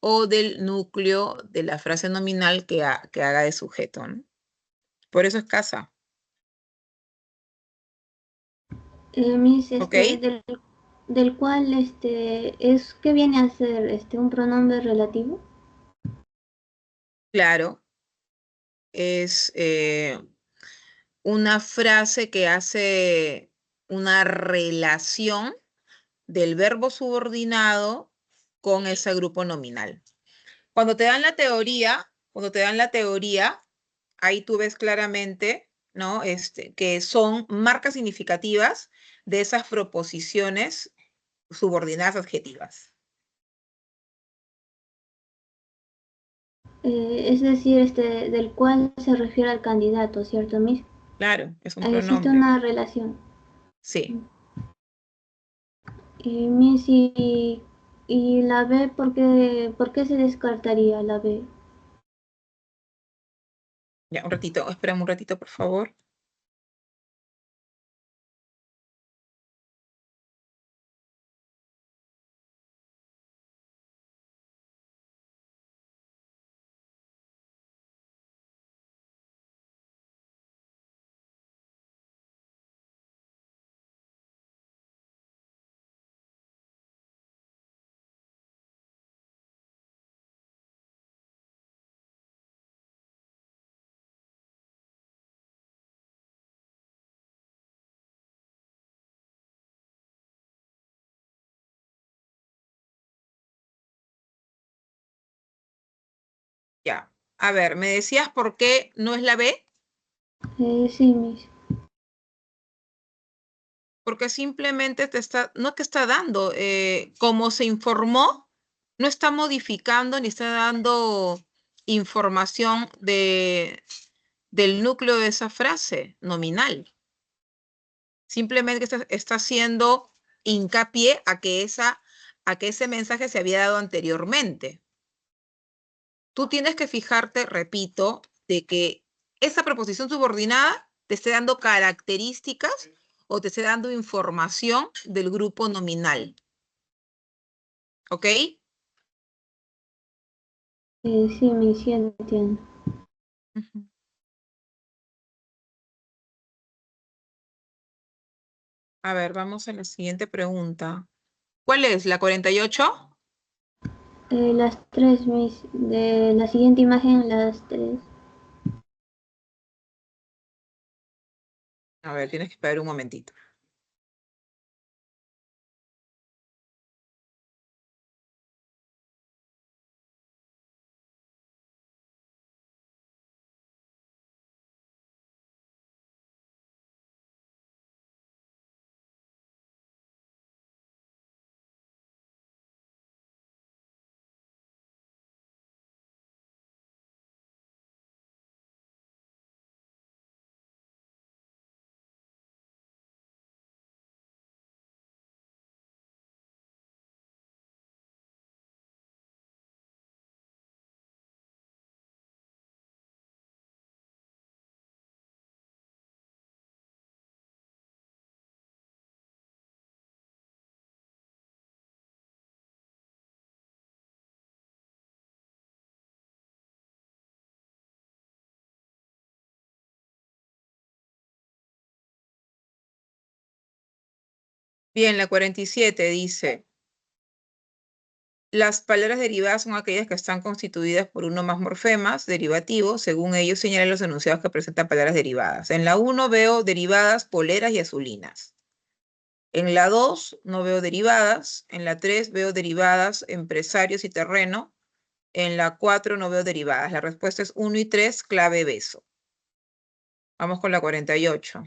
o del núcleo de la frase nominal que haga de sujeto, ¿no? Por eso es casa, Miss, ¿ok? del cual, es, ¿qué viene a ser, un pronombre relativo? Claro, es una frase que hace una relación del verbo subordinado con ese grupo nominal. Cuando te dan la teoría, ahí tú ves claramente, ¿no? Que son marcas significativas de esas proposiciones subordinadas adjetivas. Es decir, del cual se refiere al candidato, ¿cierto, Miss? Claro, es un Existe pronombre. una relación. Sí. Miss, y la B, por qué se descartaría la B? Ya, un ratito, espérame un ratito, por favor. Ya. A ver, ¿me decías por qué no es la B? Sí, Miss. Porque simplemente no es que está dando, como se informó, no está modificando ni está dando información del núcleo de esa frase nominal. Simplemente está haciendo hincapié a que ese mensaje se había dado anteriormente. Tú tienes que fijarte, repito, de que esa proposición subordinada te esté dando características o te esté dando información del grupo nominal. ¿Ok? Sí, Miss, sí entiendo. Ujú. A ver, vamos a la siguiente pregunta. ¿Cuál es? ¿La 48? Las tres, Miss, de la siguiente imagen, las tres. A ver, tienes que esperar un momentito. Bien, la 47 dice, las palabras derivadas son aquellas que están constituidas por uno o más morfemas derivativos, según ellos señalan los enunciados que presentan palabras derivadas. En la 1 veo derivadas poleras y azulinas. En la 2 no veo derivadas. En la 3 veo derivadas empresarios y terreno. En la 4 no veo derivadas. La respuesta es 1 y 3, clave beso. Vamos con la 48.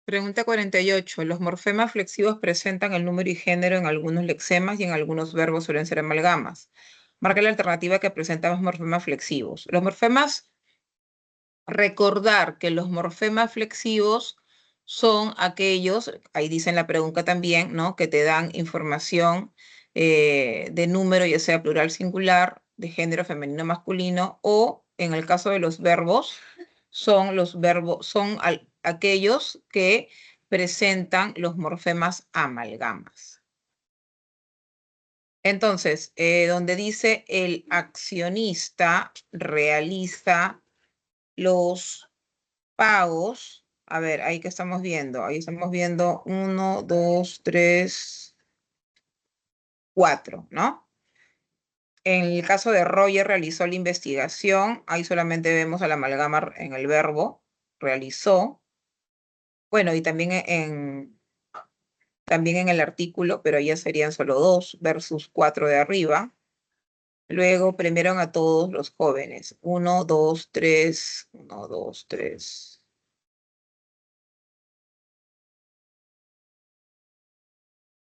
Pregunta 48. Los morfemas flexivos presentan el número y género en algunos lexemas y en algunos verbos suelen ser amalgamas. Marca la alternativa que presenta más morfemas flexivos. Los morfemas, recordar que los morfemas flexivos son aquellos, ahí dice en la pregunta también, ¿no? Que te dan información de número, ya sea plural, singular, de género femenino, masculino, o en el caso de los verbos, son los verbos, son aquellos que presentan los morfemas amalgamas. Entonces, donde dice el accionista realiza los pagos, a ver, ahí que estamos viendo, ahí estamos viendo 1, 2, 3, 4, ¿no? En el caso de Roger realizó la investigación, ahí solamente vemos a la amalgama en el verbo, realizó. Bueno, y también en el artículo, pero ya serían solo 2 versus 4 de arriba. Luego premiaron a todos los jóvenes. 1, 2, 3, 1, 2, 3.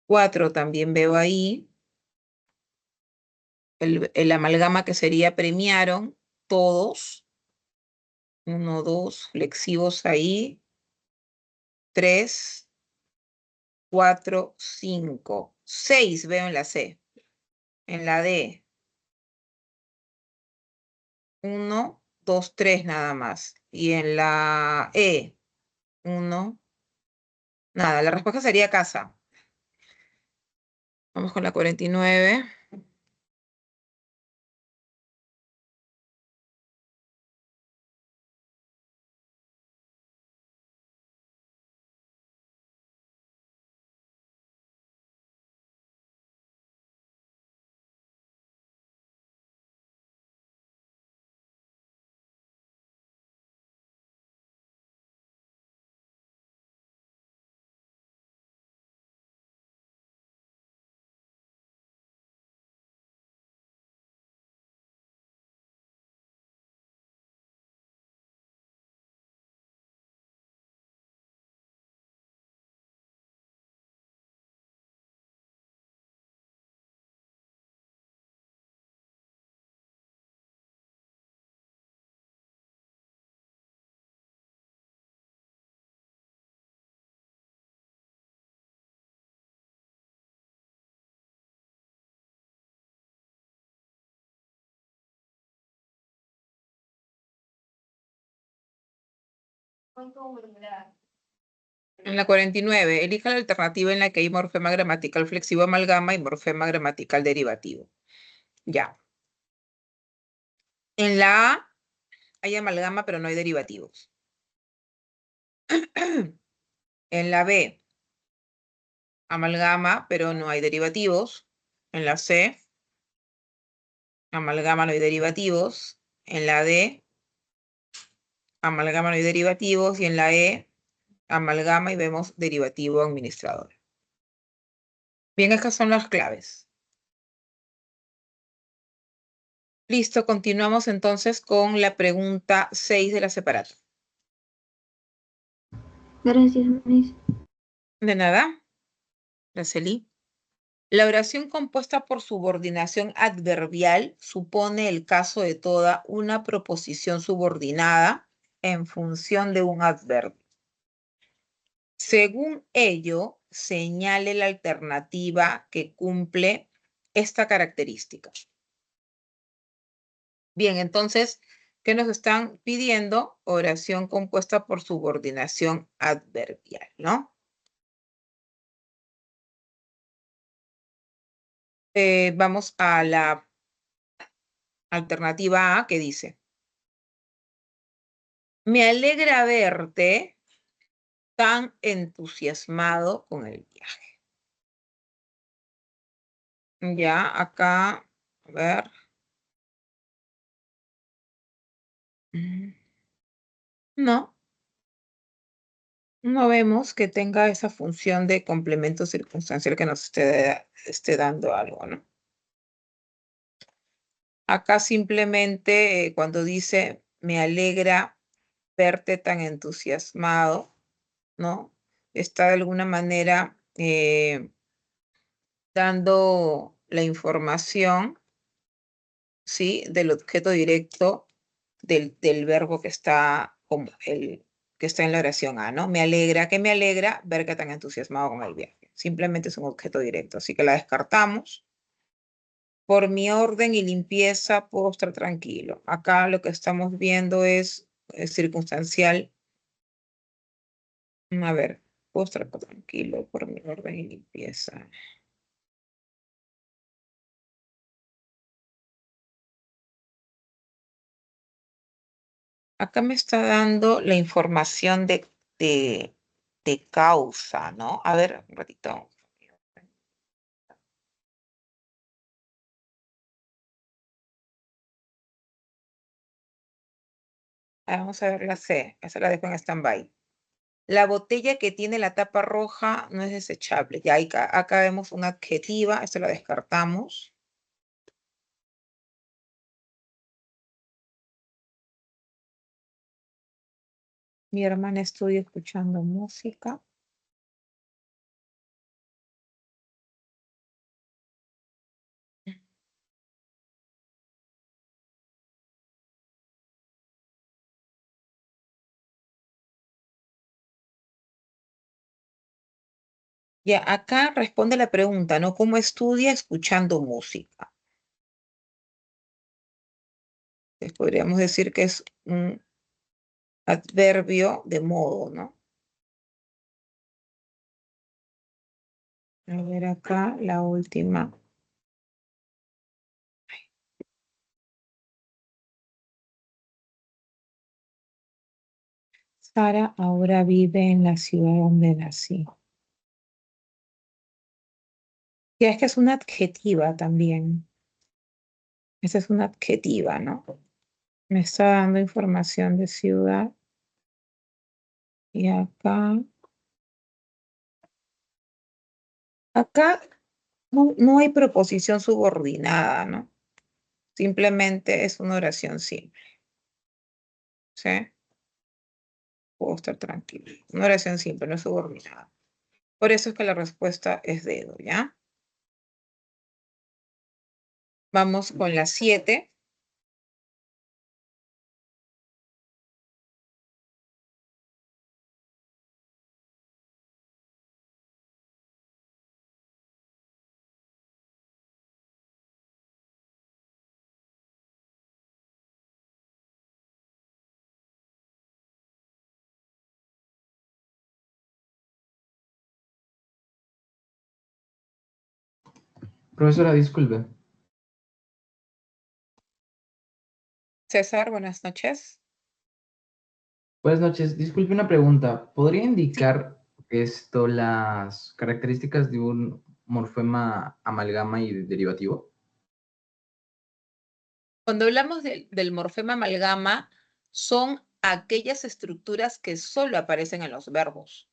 4 también veo ahí. El amalgama que sería premiaron todos. 1, 2, flexivos ahí. 3, 4, 5. 6 veo en la C. En la D. 1, 2, 3 nada más. Y en la E. 1. Nada, la respuesta sería casa. Vamos con la 49. En la 49, elija la alternativa en la que hay morfema gramatical flexivo amalgama y morfema gramatical derivativo. Ya. En la A hay amalgama, pero no hay derivativos. En la B, amalgama, pero no hay derivativos. En la C, amalgama, no hay derivativos. En la D, amalgama, no hay derivativos. Y en la E, amalgama y vemos derivativo administrador. Bien, estas son las claves. Listo, continuamos entonces con la pregunta 6 de la separata. Gracias, Miss. De nada, Araceli. La oración compuesta por subordinación adverbial supone el caso de toda una proposición subordinada en función de un adverbio. Según ello, señale la alternativa que cumple esta característica. Bien, entonces, ¿qué nos están pidiendo? Oración compuesta por subordinación adverbial, ¿no? Vamos a la alternativa A que dice: me alegra verte tan entusiasmado con el viaje. Ya, acá, a ver. No, no vemos que tenga esa función de complemento circunstancial que nos esté dando algo, ¿no? Acá simplemente cuando dice me alegra verte tan entusiasmado, ¿no? Está de alguna manera dando la información, ¿sí? Del objeto directo del verbo que está, que está en la oración A, ¿no? Me alegra, ¿qué me alegra? Ver que tan entusiasmado con el viaje. Simplemente es un objeto directo, así que la descartamos. Por mi orden y limpieza puedo estar tranquilo. Acá lo que estamos viendo es circunstancial. A ver, puedo estar tranquilo por mi orden y limpieza. Acá me está dando la información de causa, ¿no? A ver, un ratito. Vamos a ver la C. Esa la dejo en stand-by. La botella que tiene la tapa roja no es desechable. Ya acá vemos una adjetiva. Esta la descartamos. Mi hermana estudia escuchando música. Ya, acá responde la pregunta, ¿no? ¿Cómo estudia escuchando música? Entonces, podríamos decir que es un adverbio de modo, ¿no? A ver acá la última. Sara ahora vive en la ciudad donde nací. Ya es que es una adjetiva también. Esa es una adjetiva, ¿no? Me está dando información de ciudad. Y acá no hay proposición subordinada, ¿no? Simplemente es una oración simple. ¿Sí? Puedo estar tranquilo. Una oración simple, no es subordinada. Por eso es que la respuesta es dedo, ¿ya? Vamos con la 7. Profesora, disculpe. César, buenas noches. Buenas noches. Disculpe una pregunta. ¿Podría indicar las características de un morfema amalgama y derivativo? Cuando hablamos del morfema amalgama, son aquellas estructuras que solo aparecen en los verbos.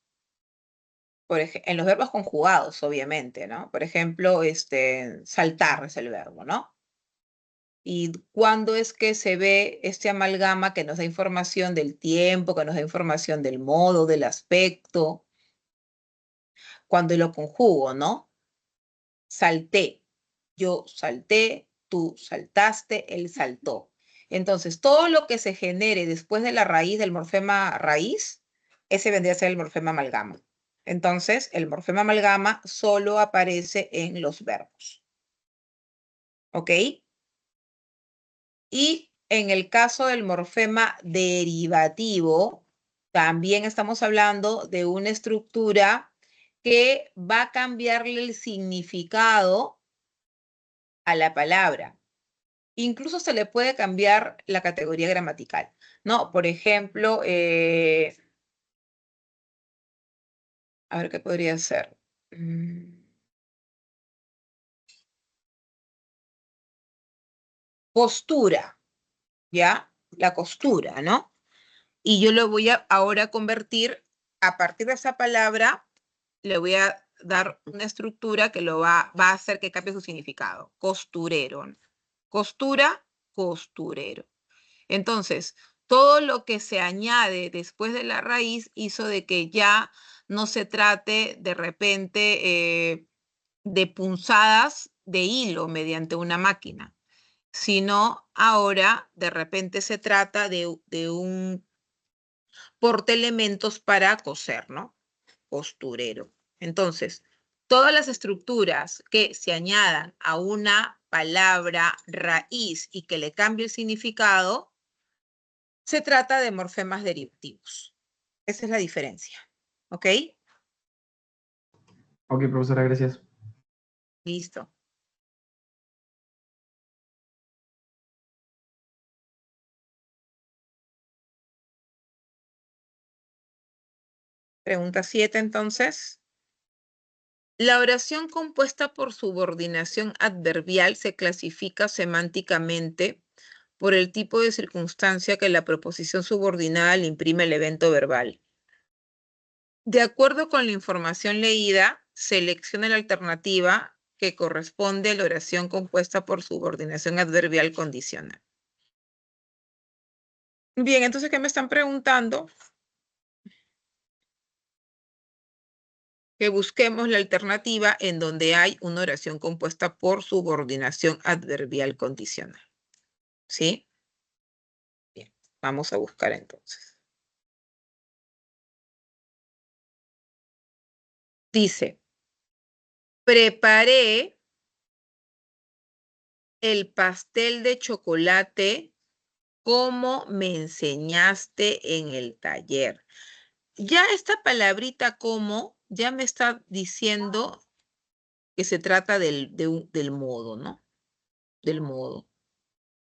En los verbos conjugados, obviamente, ¿no? Por ejemplo, saltar es el verbo, ¿no? ¿Y cuándo es que se ve este amalgama que nos da información del tiempo, que nos da información del modo, del aspecto? Cuando lo conjugo, ¿no? Salté. Yo salté, tú saltaste, él saltó. Entonces, todo lo que se genere después de la raíz del morfema raíz, ese vendría a ser el morfema amalgama. Entonces, el morfema amalgama solo aparece en los verbos. ¿Ok? Y en el caso del morfema derivativo, también estamos hablando de una estructura que va a cambiarle el significado a la palabra. Incluso se le puede cambiar la categoría gramatical, ¿no? Por ejemplo, a ver qué podría ser. Costura, ¿ya? La costura, ¿no? Y yo lo voy a ahora convertir, a partir de esa palabra, le voy a dar una estructura que va a hacer que cambie su significado. Costurero. Costura, costurero. Entonces, todo lo que se añade después de la raíz hizo de que ya no se trate de repente de punzadas de hilo mediante una máquina, sino ahora de repente se trata de un portaelementos para coser, ¿no? Costurero. Entonces, todas las estructuras que se añadan a una palabra raíz y que le cambie el significado, se trata de morfemas derivativos. Esa es la diferencia. ¿Ok? Ok, profesora, gracias. Listo. Pregunta 7, entonces. La oración compuesta por subordinación adverbial se clasifica semánticamente por el tipo de circunstancia que la proposición subordinada le imprime al evento verbal. De acuerdo con la información leída, seleccione la alternativa que corresponde a la oración compuesta por subordinación adverbial condicional. Bien, entonces, ¿qué me están preguntando? Que busquemos la alternativa en donde hay una oración compuesta por subordinación adverbial condicional. ¿Sí? Bien, vamos a buscar entonces. Dice, preparé el pastel de chocolate como me enseñaste en el taller. Ya esta palabrita como ya me está diciendo que se trata del modo, ¿no? Del modo.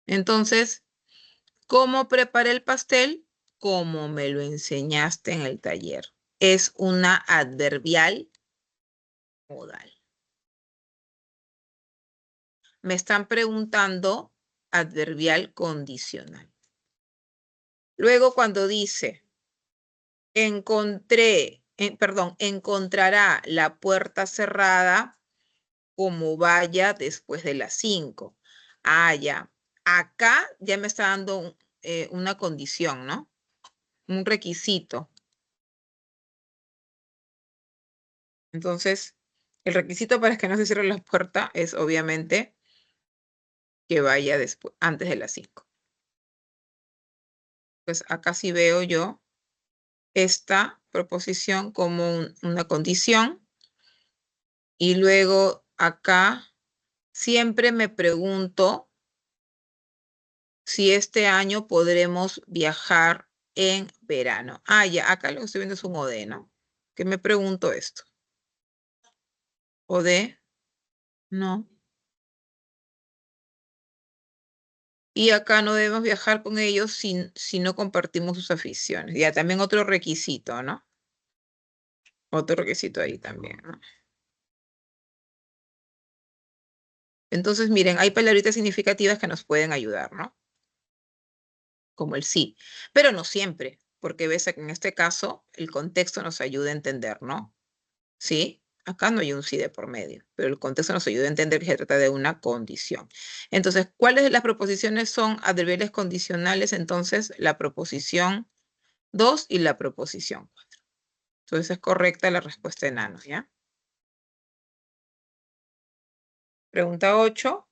Entonces, ¿cómo preparé el pastel? Como me lo enseñaste en el taller. Es una adverbial modal. Me están preguntando adverbial condicional. Luego cuando dice, encontrará la puerta cerrada como vaya después de las 5. Ah, ya. Acá ya me está dando una condición, ¿no? Un requisito. Entonces, el requisito para que no se cierre la puerta es obviamente que vaya después, antes de las 5. Pues acá sí veo yo esta proposición como una condición. Y luego acá siempre me pregunto si este año podremos viajar en verano. Ah, ya, acá lo que estoy viendo es un OD, ¿no? ¿Qué me pregunto esto? OD, no. Y acá no debemos viajar con ellos si no compartimos sus aficiones. Ya, también otro requisito, ¿no? Otro requisito ahí también, ¿no? Entonces, miren, hay palabritas significativas que nos pueden ayudar, ¿no? Como el sí, pero no siempre, porque ves que en este caso el contexto nos ayuda a entender, ¿no? ¿Sí? Acá no hay un sí de por medio, pero el contexto nos ayuda a entender que se trata de una condición. Entonces, ¿cuáles de las proposiciones son adverbiales condicionales? Entonces, la proposición 2 y la proposición 4. Entonces, es correcta la respuesta de Nano, ¿ya? Pregunta 8.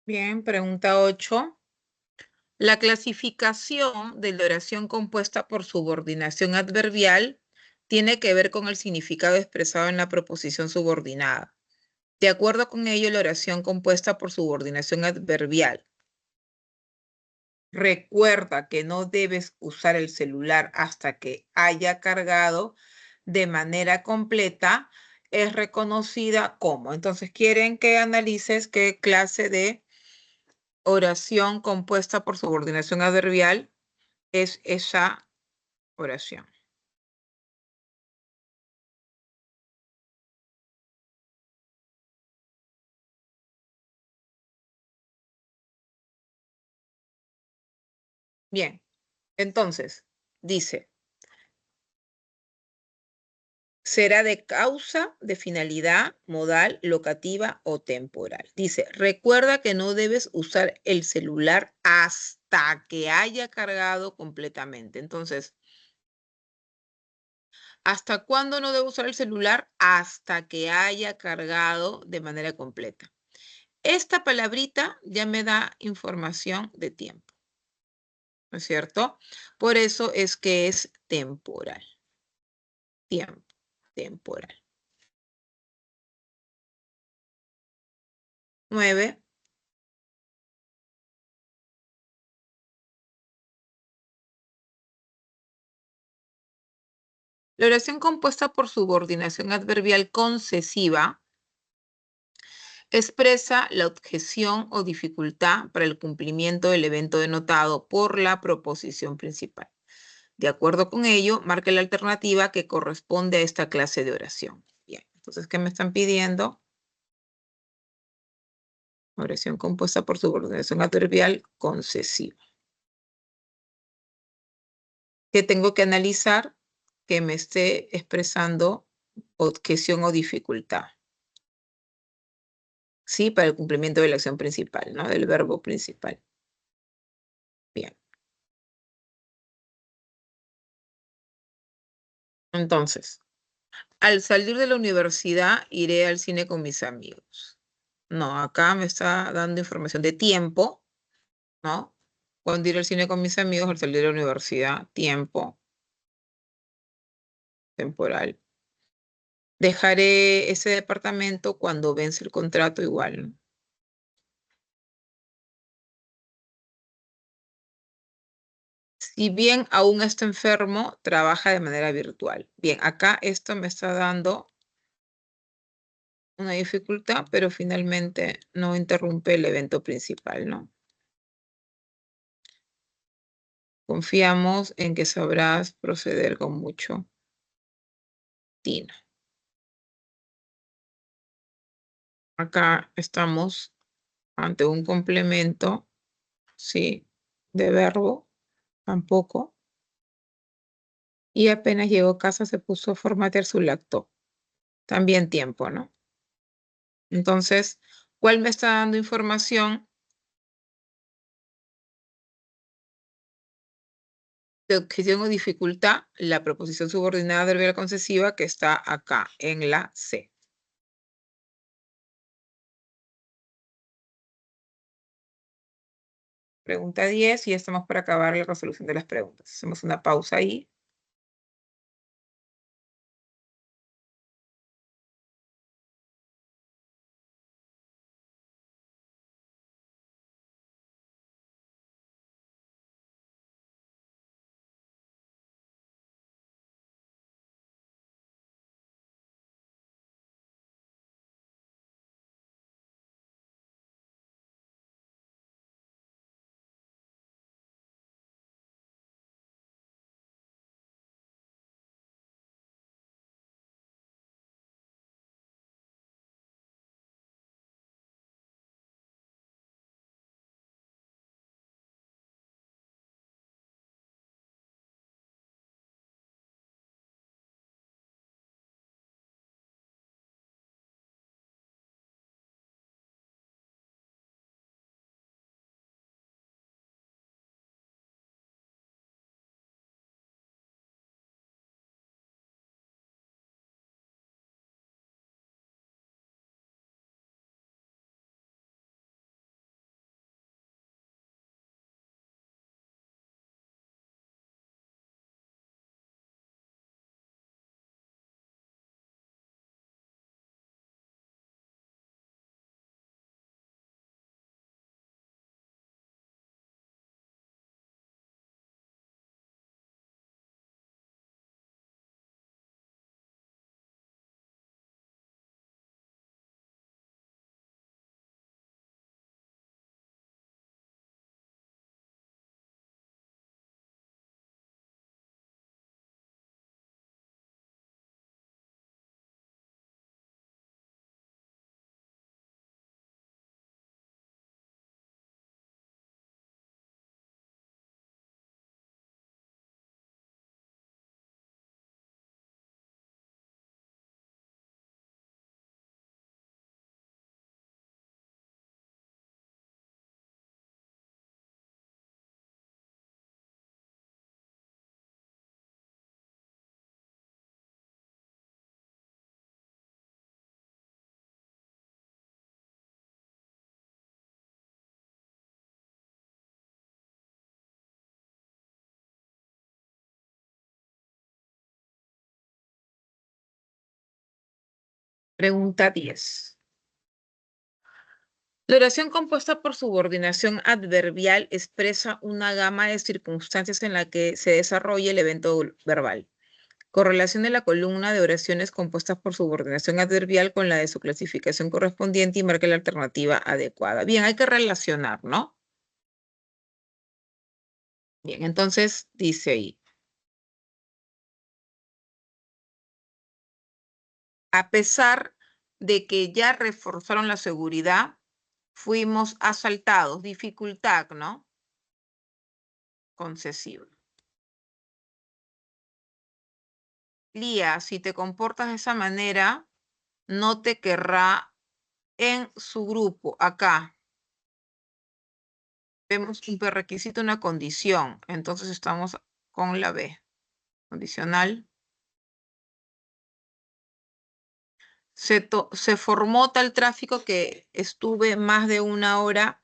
Bien, pregunta 8. La clasificación de la oración compuesta por subordinación adverbial tiene que ver con el significado expresado en la proposición subordinada. De acuerdo con ello, la oración compuesta por subordinación adverbial. Recuerda que no debes usar el celular hasta que haya cargado de manera completa. Es reconocida como. Entonces, quieren que analices qué clase de oración compuesta por subordinación adverbial es esa oración. Bien, entonces, dice, será de causa, de finalidad, modal, locativa o temporal. Dice, recuerda que no debes usar el celular hasta que haya cargado completamente. Entonces, ¿hasta cuándo no debo usar el celular? Hasta que haya cargado de manera completa. Esta palabrita ya me da información de tiempo, ¿no es cierto? Por eso es que es temporal. Tiempo, temporal. 9. La oración compuesta por subordinación adverbial concesiva expresa la objeción o dificultad para el cumplimiento del evento denotado por la proposición principal. De acuerdo con ello, marque la alternativa que corresponde a esta clase de oración. Bien, entonces, ¿qué me están pidiendo? Oración compuesta por subordinación adverbial concesiva. ¿Qué tengo que analizar? Que me esté expresando objeción o dificultad. Sí, para el cumplimiento de la acción principal, ¿no? Del verbo principal. Bien. Entonces, al salir de la universidad iré al cine con mis amigos. No, acá me está dando información de tiempo, ¿no? Cuando iré al cine con mis amigos al salir de la universidad, tiempo, temporal. Dejaré ese departamento cuando vence el contrato igual, ¿no? Si bien aún está enfermo, trabaja de manera virtual. Bien, acá esto me está dando una dificultad, pero finalmente no interrumpe el evento principal, ¿no? Confiamos en que sabrás proceder con mucho tino. Acá estamos ante un complemento, sí, de verbo, tampoco. Y apenas llegó a casa se puso a formatear su laptop. También tiempo, ¿no? Entonces, ¿cuál me está dando información de objeción o dificultad? La proposición subordinada adverbial concesiva que está acá en la C. Pregunta 10 y ya estamos para acabar la resolución de las preguntas. Hacemos una pausa ahí. Pregunta 10. La oración compuesta por subordinación adverbial expresa una gama de circunstancias en la que se desarrolla el evento verbal. Correlacione la columna de oraciones compuestas por subordinación adverbial con la de su clasificación correspondiente y marque la alternativa adecuada. Bien, hay que relacionar, ¿no? Bien, entonces dice ahí. A pesar de que ya reforzaron la seguridad, fuimos asaltados. Dificultad, ¿no? Concesiva. Lía, si te comportas de esa manera, no te querrá en su grupo. Acá vemos un prerequisito, una condición. Entonces estamos con la B. Condicional. Se formó tal tráfico que estuve más de 1 hora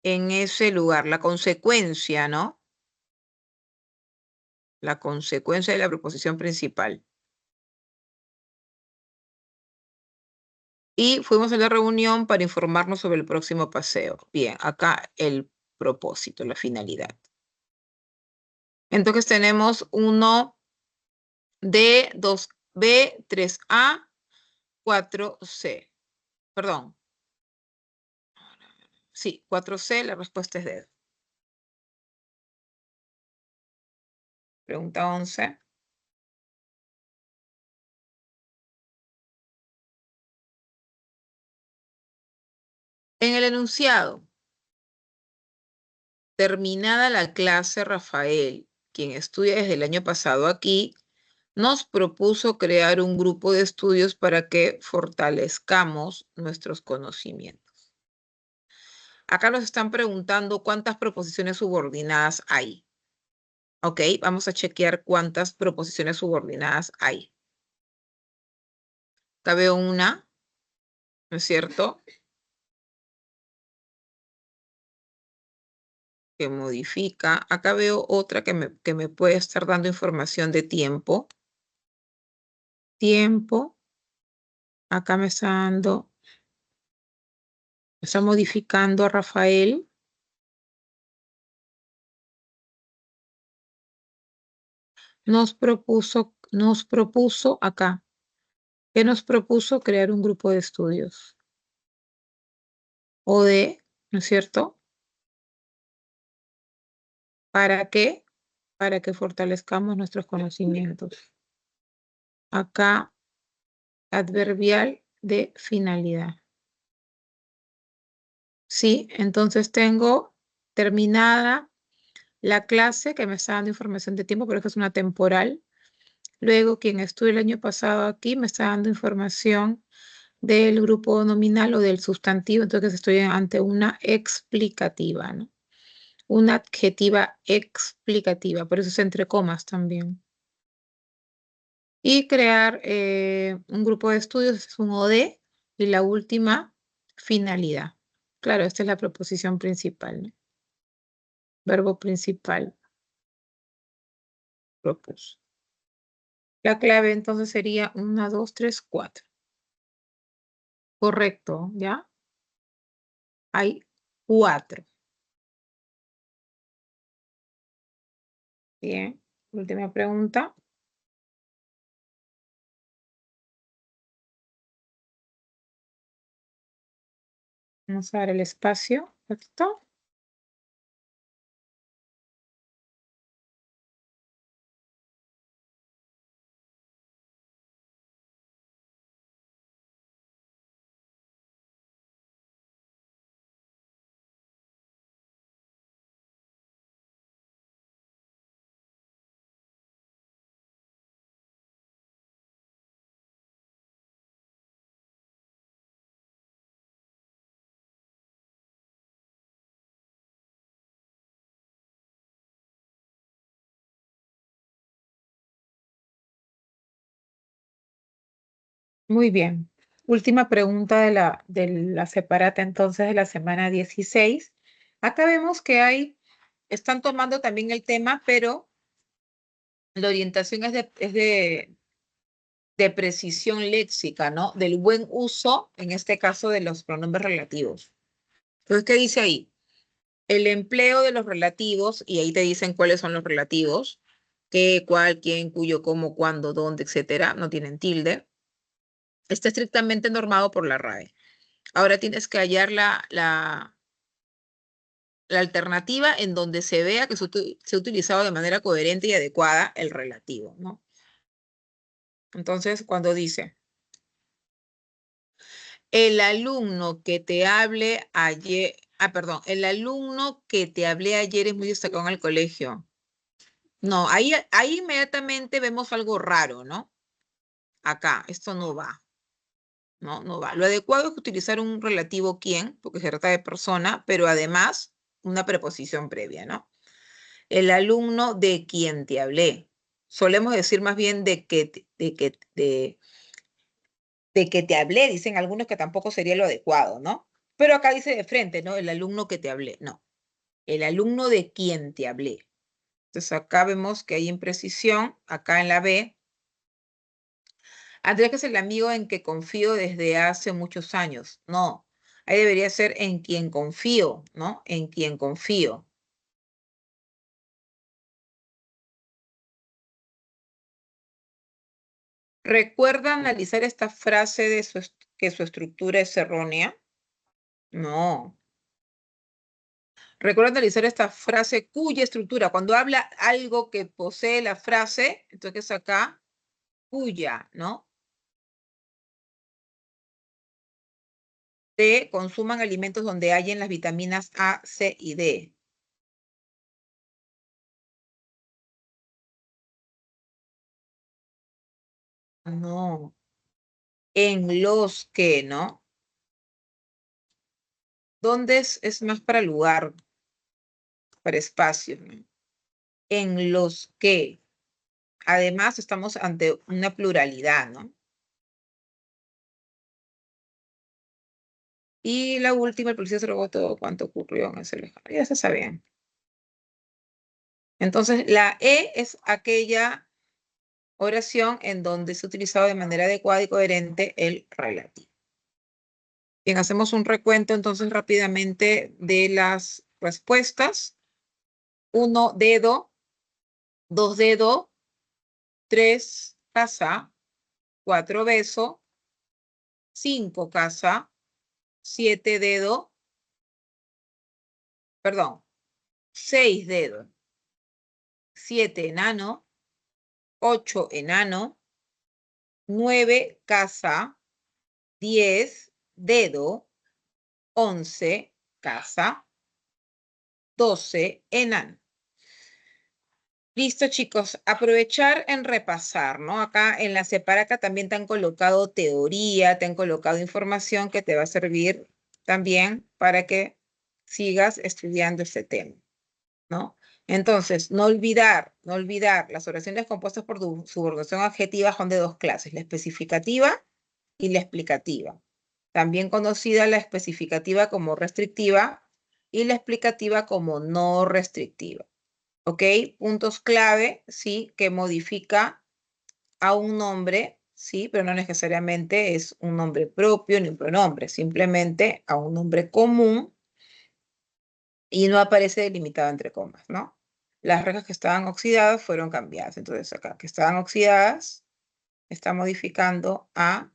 en ese lugar. La consecuencia, ¿no? La consecuencia de la proposición principal. Y fuimos a la reunión para informarnos sobre el próximo paseo. Bien, acá el propósito, la finalidad. Entonces tenemos 1D, 2B, 3A, 4C. Perdón. Sí, 4C, la respuesta es D. Pregunta 11. En el enunciado, terminada la clase, Rafael, quien estudia desde el año pasado aquí, nos propuso crear un grupo de estudios para que fortalezcamos nuestros conocimientos. Acá nos están preguntando cuántas proposiciones subordinadas hay. Ok, vamos a chequear cuántas proposiciones subordinadas hay. Acá veo una, ¿no es cierto? Que modifica. Acá veo otra que me puede estar dando información de tiempo. Tiempo. Acá me está dando, me está modificando a Rafael. Nos propuso acá. ¿Qué nos propuso? Crear un grupo de estudios. O de, ¿no es cierto? ¿Para qué? Para que fortalezcamos nuestros conocimientos. Acá, adverbial de finalidad. Sí, entonces tengo terminada la clase que me está dando información de tiempo, pero que es una temporal. Luego, quien estuvo el año pasado aquí me está dando información del grupo nominal o del sustantivo, entonces estoy ante una explicativa, ¿no? Una adjetiva explicativa, por eso es entre comas también. Y crear un grupo de estudios es un OD y la última, finalidad. Claro, esta es la proposición principal, ¿no? Verbo principal. Propuso. La clave entonces sería 1, 2, 3, 4. Correcto, ¿ya? Hay 4. Bien, última pregunta. Vamos a dar el espacio. ¿Esto? Muy bien. Última pregunta de la separata entonces de la semana 16. Acá vemos que están tomando también el tema, pero la orientación es de de precisión léxica, ¿no? Del buen uso, en este caso, de los pronombres relativos. Entonces, ¿qué dice ahí? El empleo de los relativos, y ahí te dicen cuáles son los relativos, qué, cuál, quién, cuyo, cómo, cuándo, dónde, etcétera, no tienen tilde, está estrictamente normado por la RAE. Ahora tienes que hallar la alternativa en donde se vea que se ha utilizado de manera coherente y adecuada el relativo, ¿no? Entonces, cuando dice, el alumno que te hable ayer, el alumno que te hablé ayer es muy destacado en el colegio. No, ahí inmediatamente vemos algo raro, ¿no? Acá, esto no va. No va. Lo adecuado es utilizar un relativo quién, porque se trata de persona, pero además una preposición previa, ¿no? El alumno de quien te hablé. Solemos decir más bien de que te hablé, dicen algunos que tampoco sería lo adecuado, ¿no? Pero acá dice de frente, ¿no? El alumno que te hablé. No, el alumno de quien te hablé. Entonces acá vemos que hay imprecisión, acá en la B. Andrés, que es el amigo en que confío desde hace muchos años. No, ahí debería ser en quien confío, ¿no? En quien confío. ¿Recuerda analizar esta frase de que su estructura es errónea? No. Recuerda analizar esta frase cuya estructura, cuando habla algo que posee la frase, entonces acá, cuya, ¿no? D, consuman alimentos donde hayan las vitaminas A, C y D. No. En los que, ¿no? ¿Dónde es más para lugar, para espacio, ¿no? En los que. Además, estamos ante una pluralidad, ¿no? Y la última, el policía se robó todo cuanto ocurrió en ese lejano. Ya se sabían. Entonces, la E es aquella oración en donde se ha utilizado de manera adecuada y coherente el relativo. Bien, hacemos un recuento entonces rápidamente de las respuestas. 1 dedo, 2 dedo, 3 casa, 4 beso, 5 casa, 7 dedo, perdón, 6 dedo, 7 enano, 8 enano, 9 casa, 10 dedo, 11 casa, 12 enano. Listo, chicos. Aprovechar en repasar, ¿no? Acá en la separaca también te han colocado teoría, te han colocado información que te va a servir también para que sigas estudiando este tema, ¿no? Entonces, no olvidar, las oraciones compuestas por subordinación adjetiva son de dos clases, la especificativa y la explicativa. También conocida la especificativa como restrictiva y la explicativa como no restrictiva. ¿Ok? Puntos clave, ¿sí? Que modifica a un nombre, ¿sí? Pero no necesariamente es un nombre propio ni un pronombre, simplemente a un nombre común y no aparece delimitado entre comas, ¿no? Las reglas que estaban oxidadas fueron cambiadas. Entonces acá, que estaban oxidadas, está modificando a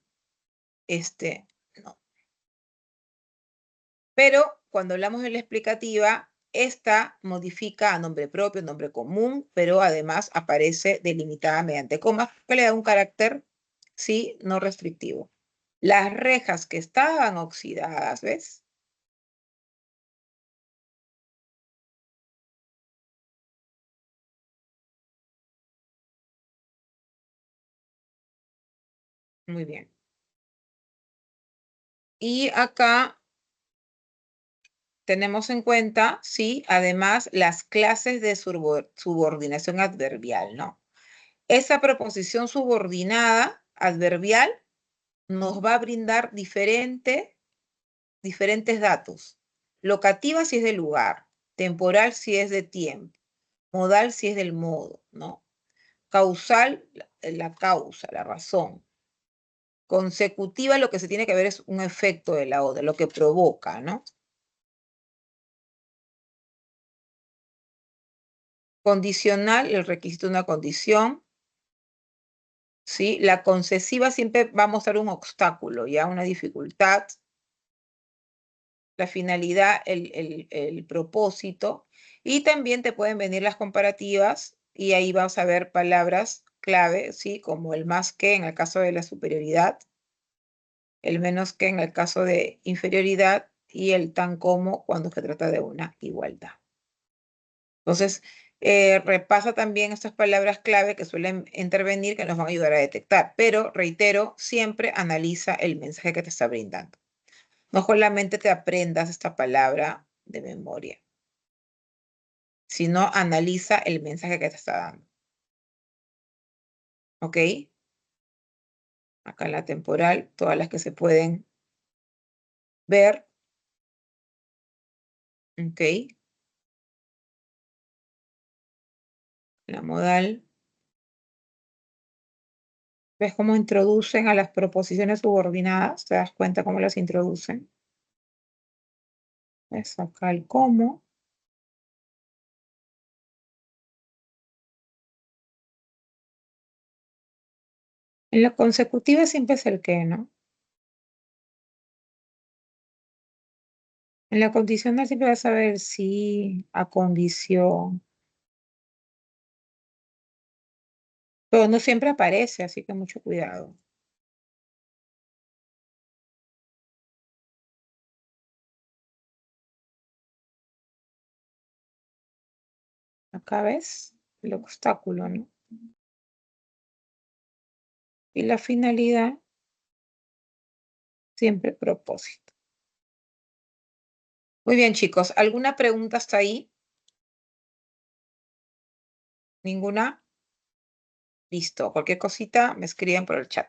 no. Pero cuando hablamos de la explicativa, esta modifica a nombre propio, nombre común, pero además aparece delimitada mediante comas, que le da un carácter, sí, no restrictivo. Las rejas que estaban oxidadas, ¿ves? Muy bien. Y acá tenemos en cuenta, sí, además las clases de subordinación adverbial, ¿no? Esa preposición subordinada adverbial nos va a brindar diferentes datos. Locativa si es del lugar, temporal si es de tiempo, modal si es del modo, ¿no? Causal, la causa, la razón. Consecutiva, lo que se tiene que ver es un efecto de la otra, lo que provoca, ¿no? Condicional, el requisito de una condición. ¿Sí? La concesiva siempre va a mostrar un obstáculo, ya una dificultad. La finalidad, el propósito. Y también te pueden venir las comparativas y ahí vas a ver palabras clave, ¿sí? Como el más que en el caso de la superioridad, el menos que en el caso de inferioridad y el tan como cuando se trata de una igualdad. Entonces, repasa también estas palabras clave que suelen intervenir que nos van a ayudar a detectar, pero reitero, siempre analiza el mensaje que te está brindando. No solamente te aprendas esta palabra de memoria, sino analiza el mensaje que te está dando. ¿Ok? Acá en la temporal, todas las que se pueden ver. ¿Ok? La modal. ¿Ves cómo introducen a las proposiciones subordinadas? ¿Te das cuenta cómo las introducen? ¿Ves acá el cómo? En la consecutiva siempre es el qué, ¿no? En la condicional siempre vas a ver sí, a condición. Pero no siempre aparece, así que mucho cuidado. Acá ves el obstáculo, ¿no? Y la finalidad, siempre propósito. Muy bien, chicos. ¿Alguna pregunta hasta ahí? ¿Ninguna? Listo. Cualquier cosita me escriben por el chat.